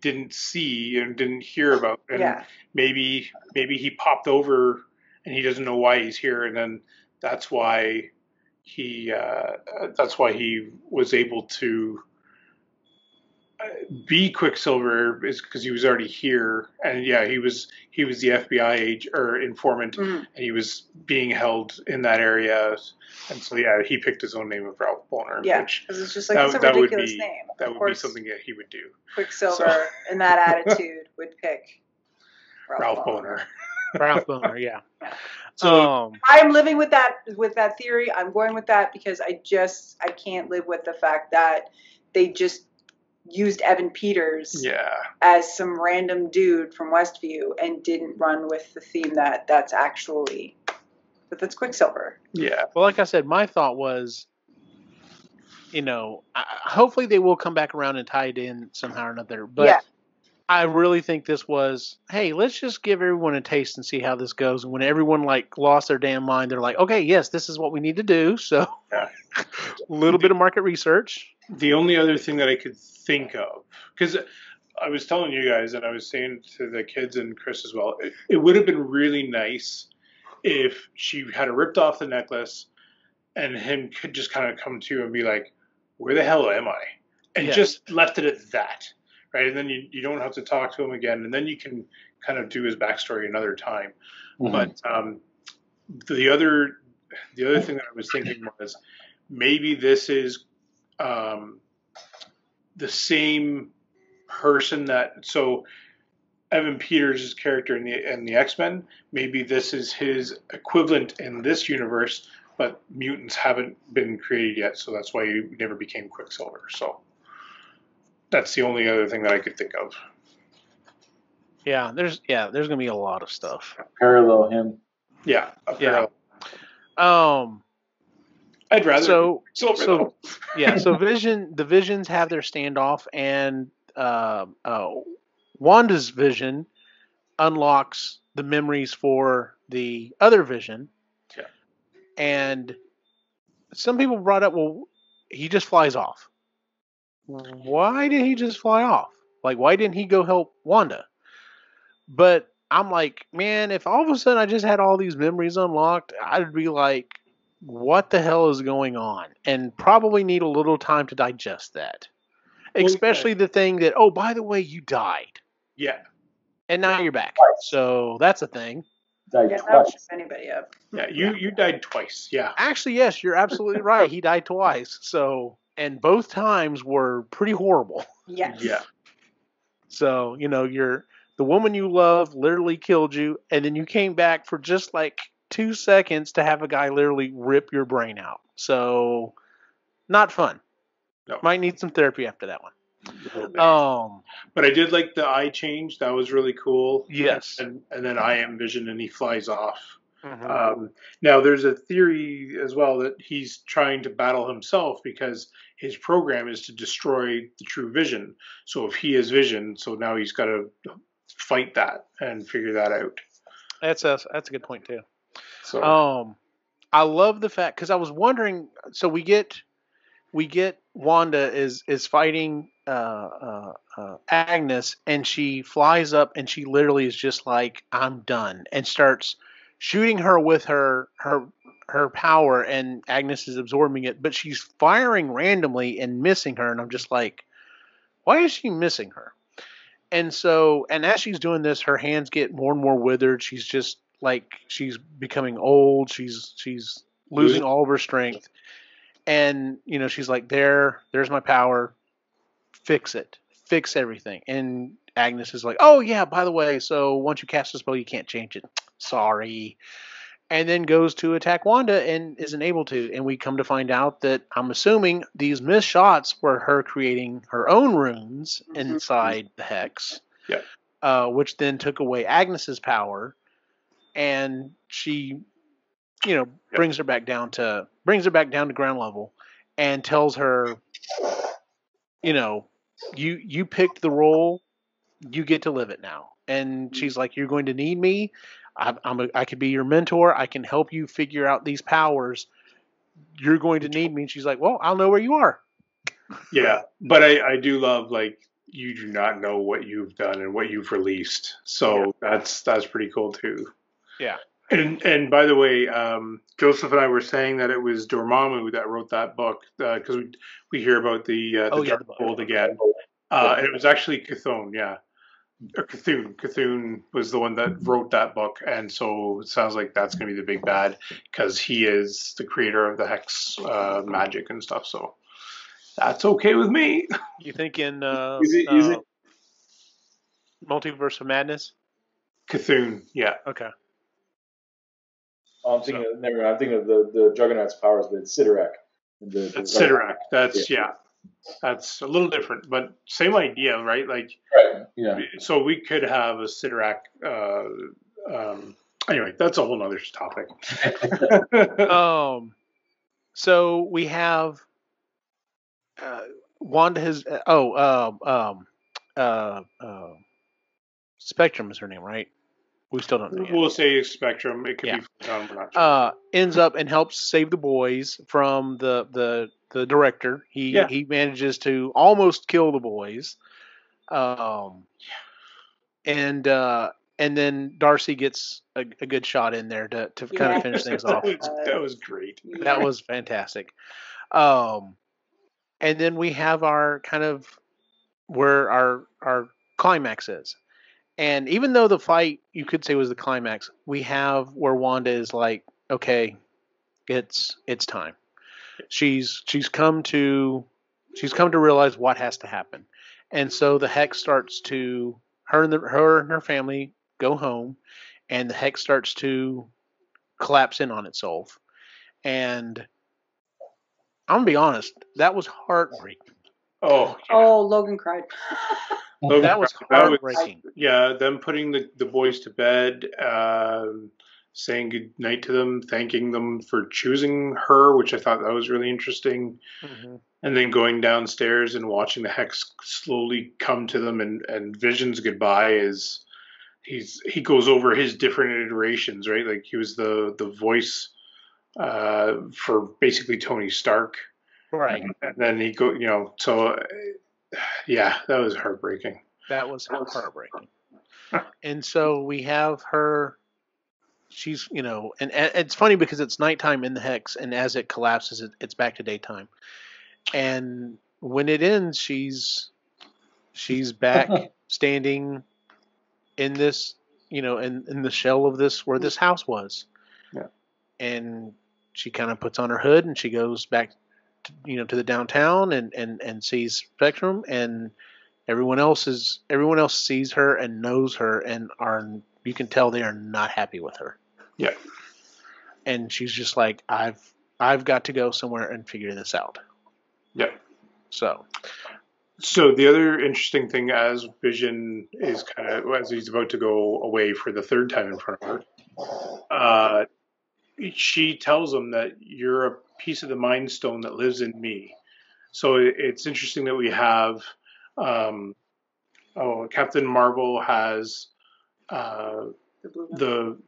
didn't see and didn't hear about, and maybe he popped over and he doesn't know why he's here, and then that's why he was able to be Quicksilver, is because he was already here, and he was the FBI agent or informant, and he was being held in that area, and so he picked his own name of Ralph Boner. Because it's just like, it's a ridiculous name. That would be something that he would do. Quicksilver in that attitude would pick Ralph Boner. Ralph Boner, yeah. So I'm living with that theory. I'm going with that because I can't live with the fact that they just used Evan Peters as some random dude from Westview and didn't run with the theme that's Quicksilver. Yeah. Well, like I said, my thought was, hopefully they will come back around and tie it in somehow or another. But I really think this was, hey, let's just give everyone a taste and see how this goes. And when everyone lost their damn mind, they're like, okay, yes, this is what we need to do. So a little bit of market research. The only other thing that I could think of, because I was telling you guys and I was saying to the kids and Chris as well, it would have been really nice if she had ripped off the necklace and him could just kind of come to and be like, where the hell am I? And just left it at that. Right, and then you don't have to talk to him again, and then you can kind of do his backstory another time. Mm-hmm. But the other thing that I was thinking was maybe this is the same person so Evan Peters' character in the X-Men, maybe this is his equivalent in this universe, but mutants haven't been created yet, so that's why he never became Quicksilver. So that's the only other thing that I could think of. Yeah, there's gonna be a lot of stuff. Parallel him. Yeah. I'd rather so the Visions have their standoff, and Wanda's vision unlocks the memories for the other Vision. Yeah. And some people brought up, well, he just flies off. Why did he just fly off? Like, why didn't he go help Wanda? But I'm like, man, if all of a sudden I just had all these memories unlocked, I'd be like, what the hell is going on? And probably need a little time to digest that. Especially the thing that, oh, by the way, you died. Yeah. And now you're back. So that's a thing. That would shut anybody up. Yeah, you died twice. Yeah. Actually, yes, you're absolutely right. He died twice. So and both times were pretty horrible. Yes. Yeah. So, the woman you love literally killed you, and then you came back for just like 2 seconds to have a guy literally rip your brain out. So, not fun. No. Might need some therapy after that one. But I did like the eye change. That was really cool. Yes. And then I am Vision, and he flies off. Mm-hmm. Now, there's a theory as well that he's trying to battle himself because his program is to destroy the true Vision. So if he is Vision, so now he's got to fight that and figure that out. That's a good point too. So I love the fact, because I was wondering. So we get Wanda is fighting Agnes, and she flies up, and she literally is just like, I'm done, and starts shooting her with her power, and Agnes is absorbing it, but she's firing randomly and missing her, and I'm just like, why is she missing her? And so, and as she's doing this, her hands get more and more withered. She's just like, she's becoming old. She's losing all of her strength. And, she's like, there's my power. Fix it. Fix everything. And Agnes is like, oh, yeah, by the way, so once you cast a spell, you can't change it. Sorry. And then goes to attack Wanda and isn't able to. And we come to find out that, I'm assuming, these missed shots were her creating her own runes inside the hex. Yeah. Which then took away Agnes's power. And she, brings her back down to ground level, and tells her, you picked the role, you get to live it now. And she's like, you're going to need me. I could be your mentor. I can help you figure out these powers. You're going to need me. And she's like, well, I'll know where you are. Yeah, but I do love, like, you do not know what you've done and what you've released. So that's pretty cool too. Yeah. And by the way, Joseph and I were saying that it was Dormammu that wrote that book, because we hear about the Dark Gold again. And it was actually Cthulhu, yeah. Or Cthulhu. Cthulhu was the one that wrote that book, and so it sounds like that's going to be the big bad, because he is the creator of the Hex magic and stuff, so that's okay with me. You think in Is it Multiverse of Madness? Cthulhu, yeah. Okay. I'm thinking of the Juggernaut's powers, but it's Sidorak. That's Sidorak. That's that's a little different, but same idea, right? Like, yeah. So we could have a Sidorak. Anyway, that's a whole other topic. So we have Wanda has Spectrum is her name, right? We still don't know yet. We'll say Spectrum. It could be. We're not sure. Ends up and helps save the boys from the director. He manages to almost kill the boys. And then Darcy gets a good shot in there to kind of finish things off. That was great. That was fantastic. And then we have our kind of where our climax is. And even though the fight, you could say, was the climax, we have where Wanda is like, okay, it's time. She's come to realize what has to happen. And so the hex starts to, her and her family go home, and the hex starts to collapse in on itself. And I'm gonna be honest, that was heartbreaking. Oh, Logan cried. That was heartbreaking. Them putting the boys to bed, saying good night to them, thanking them for choosing her, which I thought that was really interesting. Mm-hmm. And then going downstairs and watching the hex slowly come to them, and Vision's goodbye is he goes over his different iterations, right? Like, he was the voice for basically Tony Stark. Right. And then he so yeah, that was heartbreaking. That was heartbreaking. And so we have her, she's, and it's funny because it's nighttime in the hex, and as it collapses, it's back to daytime. And when it ends, she's back standing in this, in the shell of this, where this house was. Yeah. And she kind of puts on her hood, and she goes back to the downtown and sees Spectrum, and everyone else sees her and knows her, and you can tell they are not happy with her. Yeah. And she's just like, I've got to go somewhere and figure this out. Yeah. So the other interesting thing, as Vision is as he's about to go away for the third time in front of her, she tells him that you're a piece of the Mind Stone that lives in me. So it's interesting that we have, Captain Marvel has the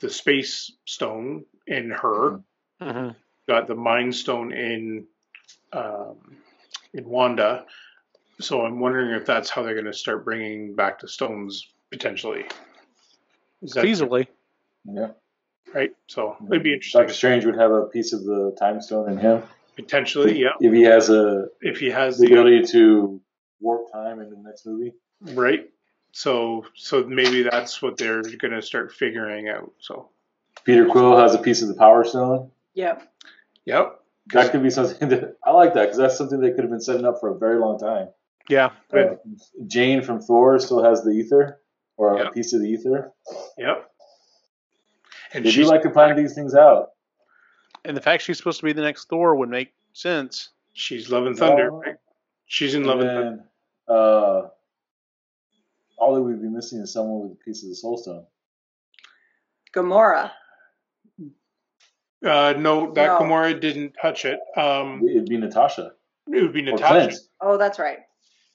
Space Stone in her. Mm-hmm. Got the Mind Stone in Wanda. So I'm wondering if that's how they're going to start bringing back the stones potentially. Is that feasibly? Yeah. Right. So it'd be interesting. Doctor Strange would have a piece of the Time Stone in him. Potentially, yeah. If he has the ability to warp time in the next movie. Right. So maybe that's what they're going to start figuring out. So Peter Quill has a piece of the Power Stone. Yep. That could be something that I like that, because that's something they could have been setting up for a very long time. Yeah. Jane from Thor still has the ether, or a piece of the ether. Yep. And they do like to plan these things out. And the fact she's supposed to be the next Thor would make sense. She's Love and Thunder, right? She's in Love and Thunder. All that we'd be missing is someone with a piece of the Soul Stone. Gamora. No, Gamora didn't touch it. It'd be Natasha. It would be Natasha. Oh, that's right.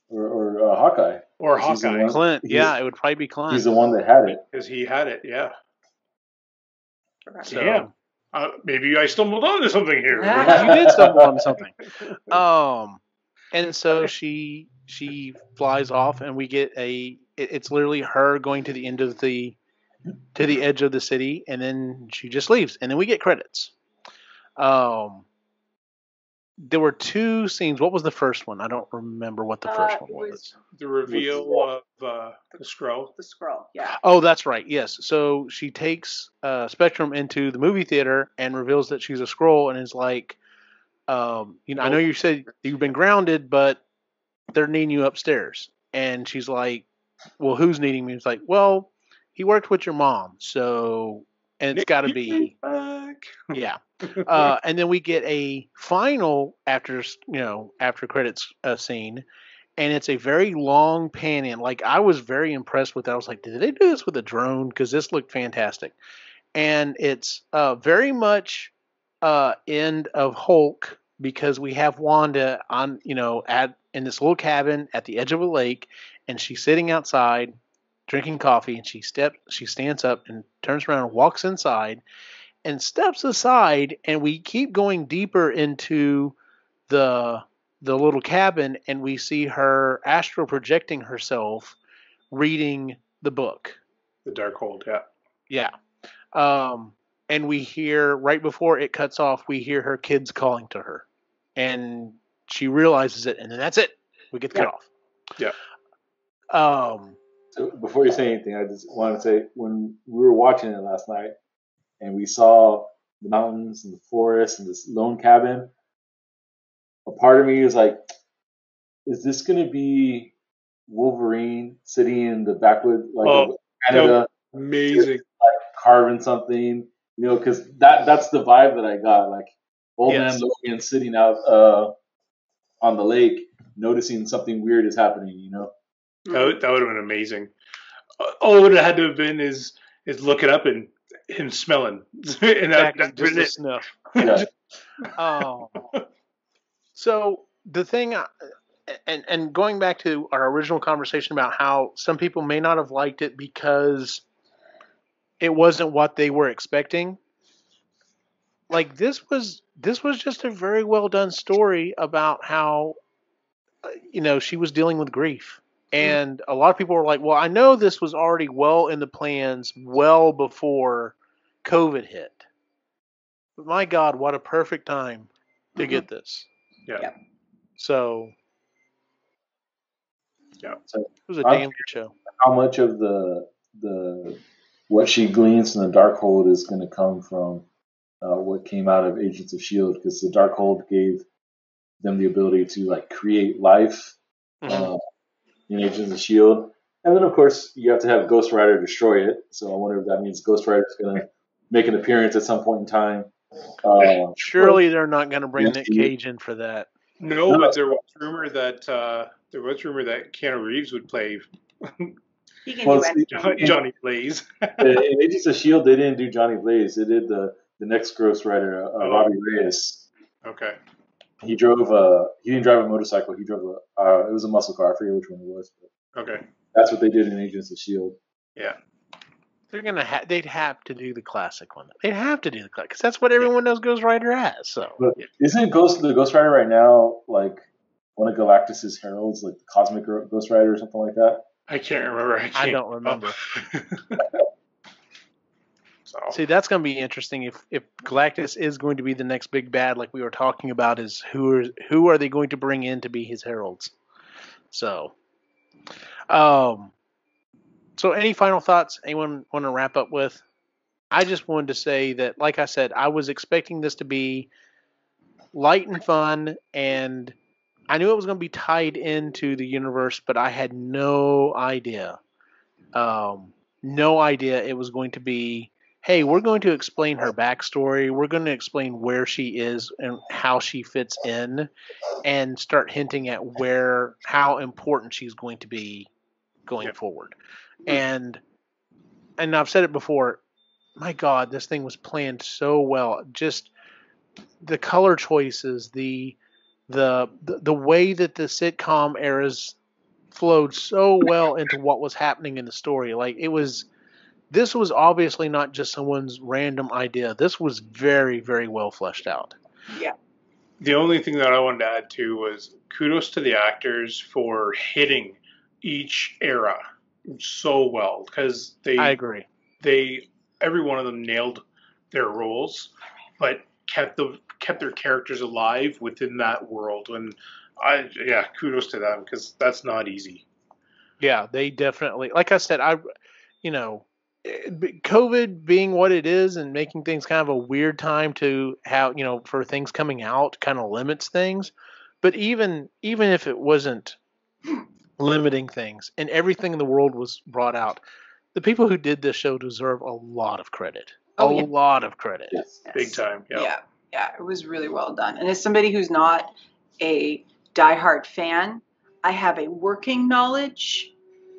Or Hawkeye. Or Hawkeye. Clint. Yeah, it would probably be Clint. He's the one that had it. Because he had it, yeah. So, yeah. Maybe I stumbled onto something here. You did stumble onto something. And so she flies off, and we get it's literally her going to the end of the edge of the city, and then she just leaves, and then we get credits. There were two scenes. What was the first one? I don't remember what the first one was. The reveal of the Skrull. The Skrull, yeah. Oh, that's right. Yes. So she takes Spectrum into the movie theater and reveals that she's a Skrull, and is like, I know you said you've been grounded, but they're needing you upstairs. And she's like, well, who's needing me? It's like, well, he worked with your mom, so, and it's got to be, yeah. And then we get a final after credits scene, and it's a very long pan in. Like, I was very impressed with that. I was like, did they do this with a drone? Because this looked fantastic. And it's very much end of Hulk, because we have Wanda on, in this little cabin at the edge of a lake, and she's sitting outside drinking coffee, and she stands up and turns around and walks inside and steps aside, and we keep going deeper into the little cabin, and we see her astral projecting herself reading the book. The Darkhold, yeah. Yeah. And we hear, right before it cuts off, we hear her kids calling to her. And she realizes it, and then that's it. We get cut off. Yeah. So before you say anything, I just want to say, when we were watching it last night, and we saw the mountains and the forest and this lone cabin, a part of me was like, is this going to be Wolverine sitting in the backwood, like Canada? Amazing. Like carving something, because that's the vibe that I got. Like, old man Logan sitting out on the lake, noticing something weird is happening, That would have been amazing. All it would have had to have been is look it up and him smelling. And that's just a sniff. Yeah. So the thing, and going back to our original conversation about how some people may not have liked it because it wasn't what they were expecting. Like, this was just a very well done story about how, she was dealing with grief. And a lot of people were like, well, I know this was already well in the plans well before COVID hit. But my God, what a perfect time to get this. Yeah. So, yeah. It was a damn good show. How much of the what she gleans from the Darkhold is going to come from what came out of Agents of S.H.I.E.L.D., because the Darkhold gave them the ability to like create life in Agents of Shield. And then, of course, you have to have Ghost Rider destroy it. So I wonder if that means Ghost Rider is going to make an appearance at some point in time. Surely they're not going to bring Nick Cage in for that. No, but there was rumor that Keanu Reeves would play Johnny Blaze. In Agents of Shield, they didn't do Johnny Blaze. They did the next Ghost Rider, Robbie Reyes. Okay. He drove he didn't drive a motorcycle. He drove it was a muscle car. I forget which one it was. But okay. That's what they did in Agents of Shield. Yeah. They'd have to do the classic one. They'd have to do the classic because that's what everyone knows Ghost Rider as. So, but isn't the Ghost Rider right now like one of Galactus's heralds, like the Cosmic Ghost Rider or something like that? I can't remember. I don't remember. See, that's going to be interesting. If Galactus is going to be the next big bad, like we were talking about, is who are they going to bring in to be his heralds? So, So any final thoughts anyone want to wrap up with? I just wanted to say that, like I said, I was expecting this to be light and fun, and I knew it was going to be tied into the universe, but I had no idea. No idea it was going to be, hey, we're going to explain her backstory. We're going to explain where she is and how she fits in, and start hinting at how important she's going to be going forward. And I've said it before, my God, this thing was planned so well. Just the color choices, the way that the sitcom eras flowed so well into what was happening in the story. Like this was obviously not just someone's random idea. This was very, very well fleshed out. Yeah. The only thing that I wanted to add to was kudos to the actors for hitting each era so well, because I agree. Every one of them nailed their roles, but kept their characters alive within that world. And kudos to them, because that's not easy. Yeah, they definitely, like I said, COVID being what it is and making things kind of a weird time to how, for things coming out kind of limits things. But even if it wasn't limiting things and everything in the world was brought out, the people who did this show deserve a lot of credit. A lot of credit. Yes. Big time. Yeah, it was really well done. And as somebody who's not a diehard fan, I have a working knowledge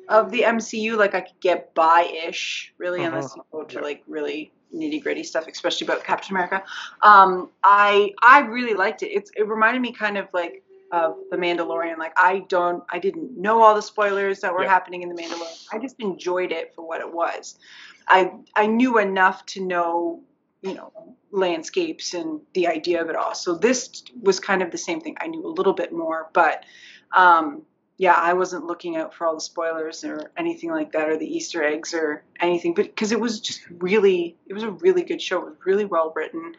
of the MCU. Like I could get by-ish, really, unless you go to like really nitty-gritty stuff, especially about Captain America. I really liked it. It reminded me kind of like of The Mandalorian. Like I didn't know all the spoilers that were happening in The Mandalorian. I just enjoyed it for what it was. I knew enough to know, landscapes and the idea of it all. So this was kind of the same thing. I knew a little bit more, but I wasn't looking out for all the spoilers or anything like that, or the Easter eggs or anything, but because it was a really good show. It was really well written.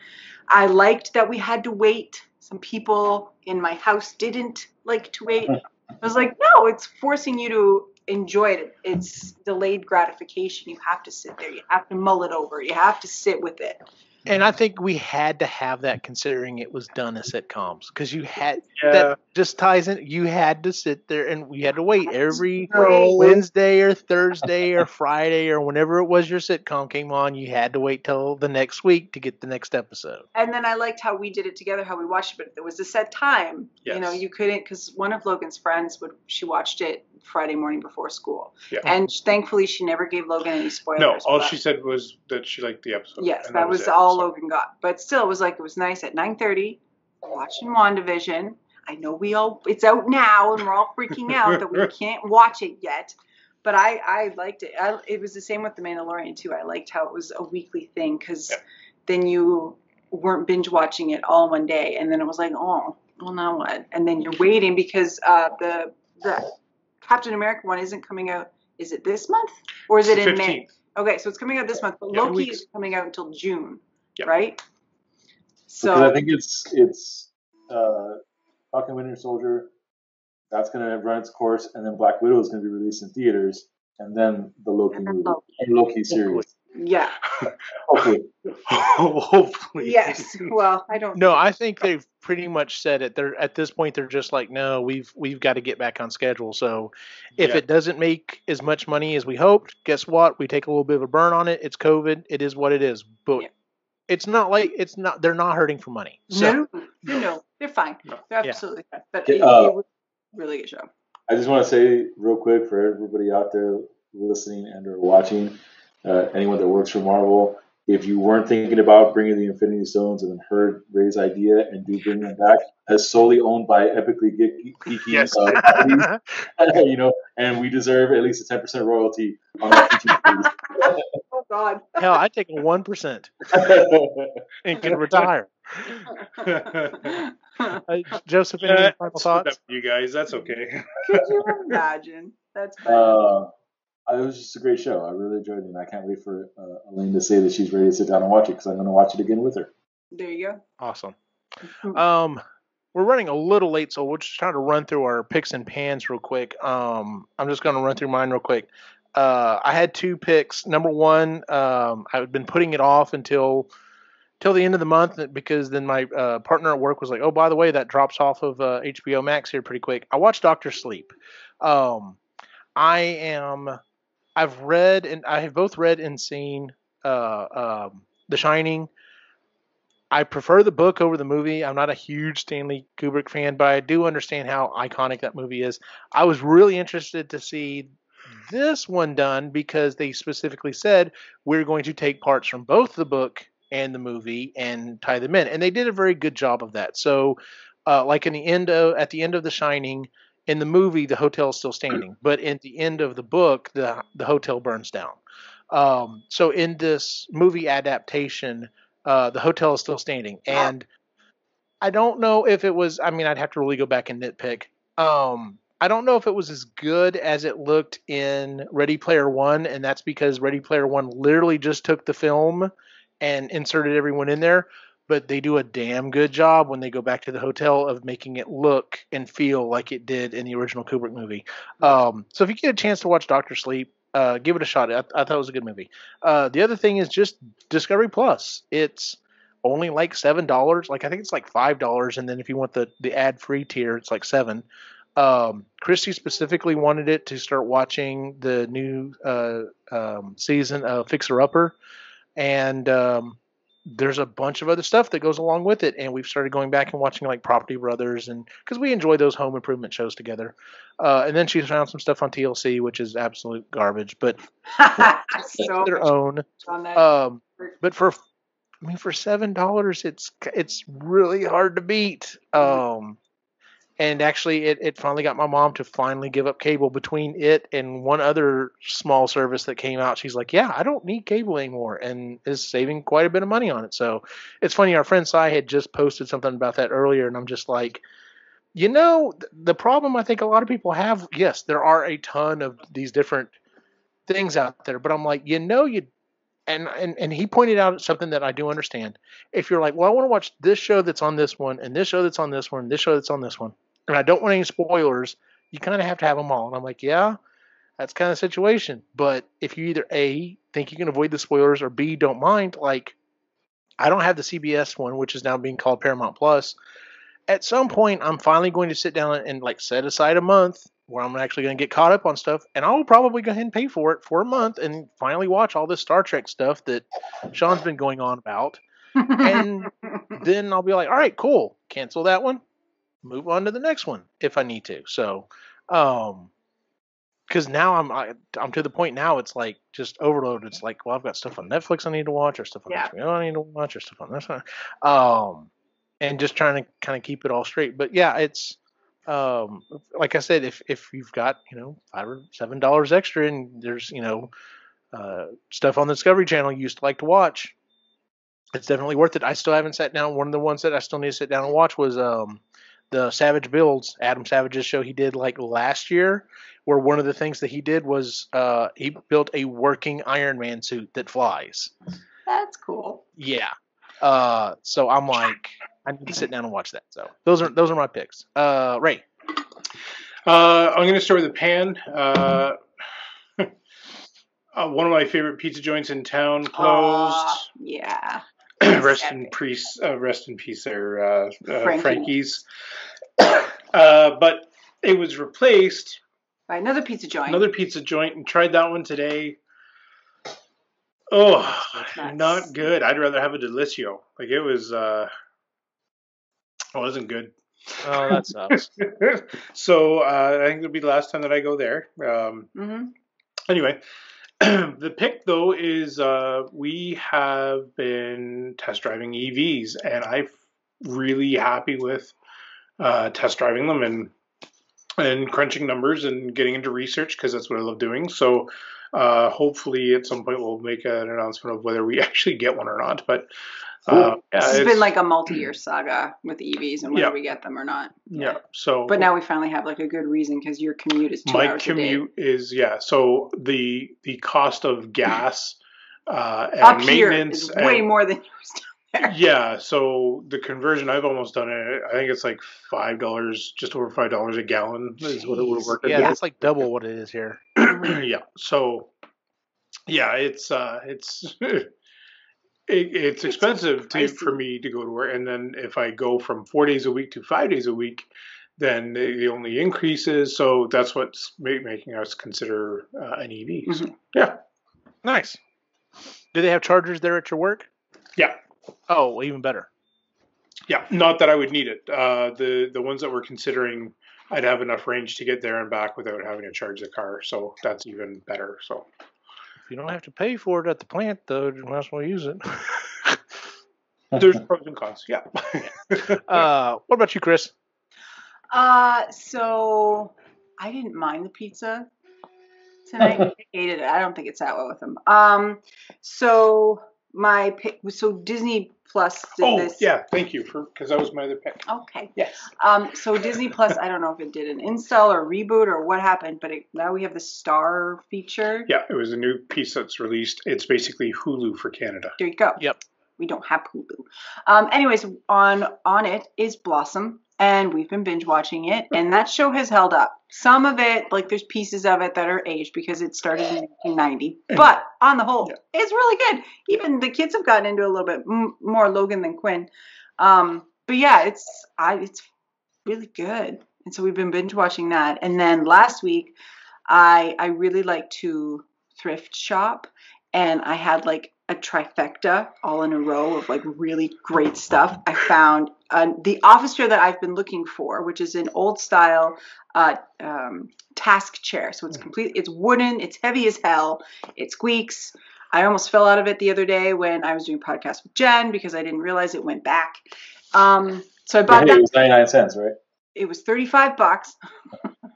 I liked that we had to wait. Some people in my house didn't like to wait. I was like, no, it's forcing you to enjoy it. It's delayed gratification. You have to sit there. You have to mull it over. You have to sit with it. And I think we had to have that, considering it was done as sitcoms, because that just ties in. You had to sit there and we had to wait every Wednesday or Thursday or Friday or whenever it was your sitcom came on. You had to wait till the next week to get the next episode. And then I liked how we did it together, how we watched it, but there was a set time. Yes. You couldn't, because one of Logan's friends she watched it Friday morning before school. Yeah. And thankfully she never gave Logan any spoilers. No, all she said was that she liked the episode. Yes, that was all Logan got. But still, it was nice at 9:30, watching WandaVision. I know it's out now and we're all freaking out that we can't watch it yet. But I liked it. It was the same with The Mandalorian too. I liked how it was a weekly thing, because then you weren't binge watching it all one day. And then it was like, oh, well, now what? And then you're waiting because the Captain America one isn't coming out. Is it this month or is it in 15th. May? Okay, so it's coming out this month, but Loki is coming out until June, right? So because I think it's Falcon Winter Soldier. That's going to run its course, and then Black Widow is going to be released in theaters, and then the Loki movie and Loki series. Yeah. Hopefully. Yes. Well, I don't. No, I think they've pretty much said it. They're at this point. They're just like, no, we've got to get back on schedule. So, if it doesn't make as much money as we hoped, guess what? We take a little bit of a burn on it. It's COVID. It is what it is. But it's not like they're not hurting for money. So. No, they're fine. They're absolutely fine. But it was a really good show. I just want to say real quick for everybody out there listening and or watching, anyone that works for Marvel, if you weren't thinking about bringing the Infinity Stones and then heard Ray's idea and do bring them back, as solely owned by Epically Geeky, Yes. And we deserve at least a 10% royalty on our future movies. Oh God! Hell, I'd take 1% and can retire. Joseph, any final thoughts? You guys, that's okay. Could you imagine? That's bad. It was just a great show. I really enjoyed it, and I can't wait for Elaine to say that she's ready to sit down and watch it because I'm going to watch it again with her. There you go. Awesome. We're running a little late, so we're just trying to run through our picks and pans real quick. I'm just going to run through mine real quick. I had 2 picks. Number one, I've been putting it off until the end of the month because then my partner at work was like, oh, by the way, that drops off of HBO Max here pretty quick. I watched Dr. Sleep. I have both read and seen The Shining. I prefer the book over the movie. I'm not a huge Stanley Kubrick fan, but I do understand how iconic that movie is. I was really interested to see this one done because they specifically said we're going to take parts from both the book and the movie and tie them in, and they did a very good job of that. So, like at the end of The Shining, in the movie, the hotel is still standing, but in the end of the book, the hotel burns down. So in this movie adaptation, the hotel is still standing, and I don't know if it was. I mean, I'd have to really go back and nitpick. I don't know if it was as good as it looked in Ready Player One, and that's because Ready Player One literally just took the film and inserted everyone in there. But they do a damn good job when they go back to the hotel of making it look and feel like it did in the original Kubrick movie. So if you get a chance to watch Dr. Sleep, give it a shot. I thought it was a good movie. The other thing is just Discovery Plus. It's only like $7. Like I think it's like $5, and then if you want the ad-free tier, it's like $7. Christy specifically wanted it to start watching the new season of Fixer Upper, and there's a bunch of other stuff that goes along with it, and we've started going back and watching like Property Brothers, and because we enjoy those home improvement shows together. And then she found some stuff on TLC, which is absolute garbage, but so their own. But for $7, it's really hard to beat. And actually, it finally got my mom to finally give up cable. Between it and one other small service that came out, she's like, yeah, I don't need cable anymore, and is saving quite a bit of money on it. So it's funny, our friend Cy had just posted something about that earlier, and I'm just like, the problem I think a lot of people have, yes, there are a ton of these different things out there, but I'm like, and he pointed out something that I do understand. If you're like, well, I want to watch this show that's on this one, and this show that's on this one, and this show that's on this one, and I don't want any spoilers, you kind of have to have them all. And I'm like, yeah, that's kind of the situation. But if you either A, think you can avoid the spoilers, or B, don't mind, like, I don't have the CBS one, which is now being called Paramount Plus. At some point, I'm finally going to sit down and like set aside a month where I'm actually going to get caught up on stuff, and I will probably go ahead and pay for it for a month and finally watch all this Star Trek stuff that Sean's been going on about. And then I'll be like, all right, cool. Cancel that one. Move on to the next one if I need to. So, because now I'm to the point now it's like just overload. It's like, well, I've got stuff on Netflix I need to watch, or stuff on HBO I need to watch, or stuff on this one. And just trying to kind of keep it all straight. But yeah, it's like I said, if you've got $5 or $7 extra, and there's stuff on the Discovery Channel you used to like to watch, it's definitely worth it. I still haven't sat down. One of the ones that I still need to sit down and watch was the Savage Builds, Adam Savage's show he did like last year, where one of the things that he did was he built a working Iron Man suit that flies. That's cool. Yeah. So I'm like, I need to sit down and watch that. So those are my picks. Ray. I'm going to start with the pan. One of my favorite pizza joints in town closed. Yeah. Rest in peace, there, Frankie's. But it was replaced by another pizza joint. And tried that one today. Oh, not good. I'd rather have a Delicio. Like it was, it wasn't good. Oh, that sucks. So I think it'll be the last time that I go there. Anyway, the pick though is we have been test driving EVs, and I'm really happy with test driving them and crunching numbers and getting into research because that's what I love doing. So hopefully at some point we'll make an announcement of whether we actually get one or not. But it's been like a multi-year saga with EVs and whether we get them or not. Yeah. So, but now we finally have like a good reason because your commute is 2 hours a day. My commute is So the cost of gas and up maintenance here is way more than yours down there. Yeah. So the conversion, I've almost done it. I think it's like $5, just over $5 a gallon is what it would work. Yeah, that's like double what it is here. Yeah. So yeah, it's it's expensive for me to go to work, and then if I go from 4 days a week to 5 days a week, then the only increases. So that's what's making us consider an EV. So, yeah, nice. Do they have chargers there at your work? Yeah. Oh, well, even better. Yeah, not that I would need it. The ones that we're considering, I'd have enough range to get there and back without having to charge the car. So that's even better. So. If you don't have to pay for it at the plant, though, you might as well use it. There's pros and cons, yeah. What about you, Chris? So I didn't mind the pizza tonight. I hated it. I don't think it sat well with them. So my pick was Disney Plus did this. Yeah, thank you because that was my other pick. Okay. Yes. So Disney Plus, I don't know if it did an install or reboot or what happened, but now we have the Star feature. Yeah, it was a new piece that's released. It's basically Hulu for Canada. There you go. Yep. We don't have Hulu. Anyways, on it is Blossom, and we've been binge watching it, and that show has held up. Some of it, like there's pieces of it that are aged because it started in 1990, but on the whole, it's really good. Even the kids have gotten into a little bit more Logan than Quinn. But yeah, it's really good, and so we've been binge watching that. And then last week, I really like to thrift shop, and I had like a trifecta all in a row of like really great stuff. I found the office chair that I've been looking for, which is an old style task chair. So it's wooden, it's heavy as hell, it squeaks. I almost fell out of it the other day when I was doing a podcast with Jen because I didn't realize it went back. So I bought that. It was 99 cents, right? It was $35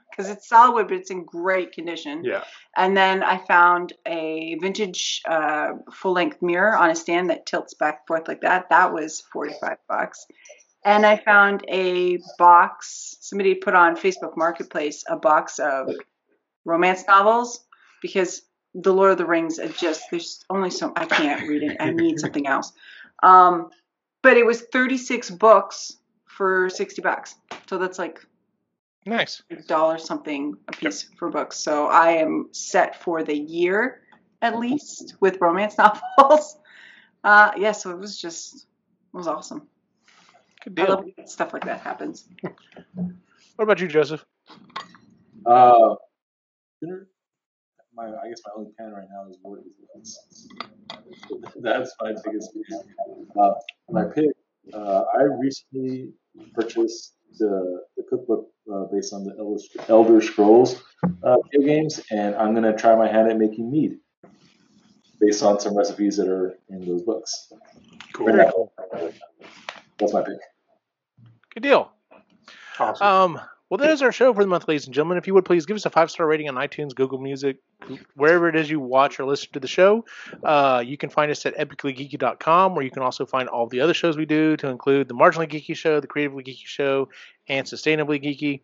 because it's solid wood, but it's in great condition. Yeah. And then I found a vintage full-length mirror on a stand that tilts back and forth like that. That was $45. And I found a box. Somebody put on Facebook Marketplace a box of romance novels because the Lord of the Rings there's only so I can't read it. I need something else. But it was 36 books for $60. So that's like nice $1 something a piece for books. So I am set for the year at least with romance novels. So it was awesome. Good deal. I love when stuff like that happens. What about you, Joseph? I guess my only pen right now is Word. That's my biggest. My pick. I recently purchased the cookbook based on the Elder Scrolls video games, and I'm gonna try my hand at making mead based on some recipes that are in those books. Cool. Very cool. That's my pick. Good deal. Awesome. Well, that is our show for the month, ladies and gentlemen. If you would please give us a 5-star rating on iTunes, Google Music, wherever it is you watch or listen to the show. You can find us at epicallygeeky.com, where you can also find all the other shows we do, to include the Marginally Geeky Show, the Creatively Geeky Show, and Sustainably Geeky.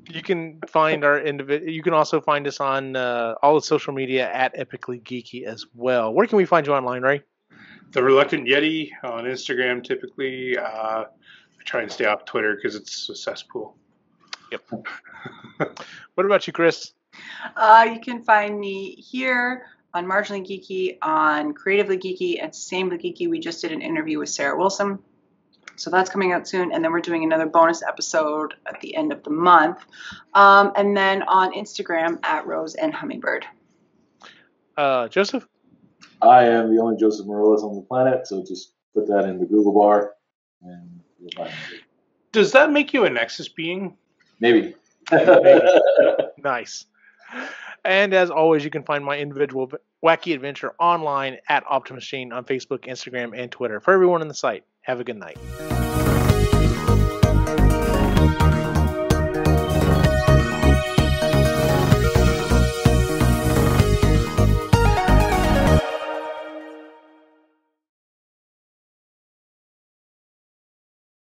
You can find you can also find us on all the social media at Epically Geeky as well. Where can we find you online, Ray? The Reluctant Yeti on Instagram, typically. I try and stay off Twitter because it's a cesspool. Yep. What about you, Chris? You can find me here on Marginally Geeky, on Creatively Geeky, and Sustainably Geeky. We just did an interview with Sarah Wilson. So that's coming out soon. And then we're doing another bonus episode at the end of the month. And then on Instagram at Rose and Hummingbird. Joseph? I am the only Joseph Morales on the planet, so just put that in the Google bar and you'll find me. Does that make you a Nexus being? Maybe. Nice. And as always, you can find my individual wacky adventure online at Optimus Gene on Facebook, Instagram, and Twitter. For everyone on the site, have a good night.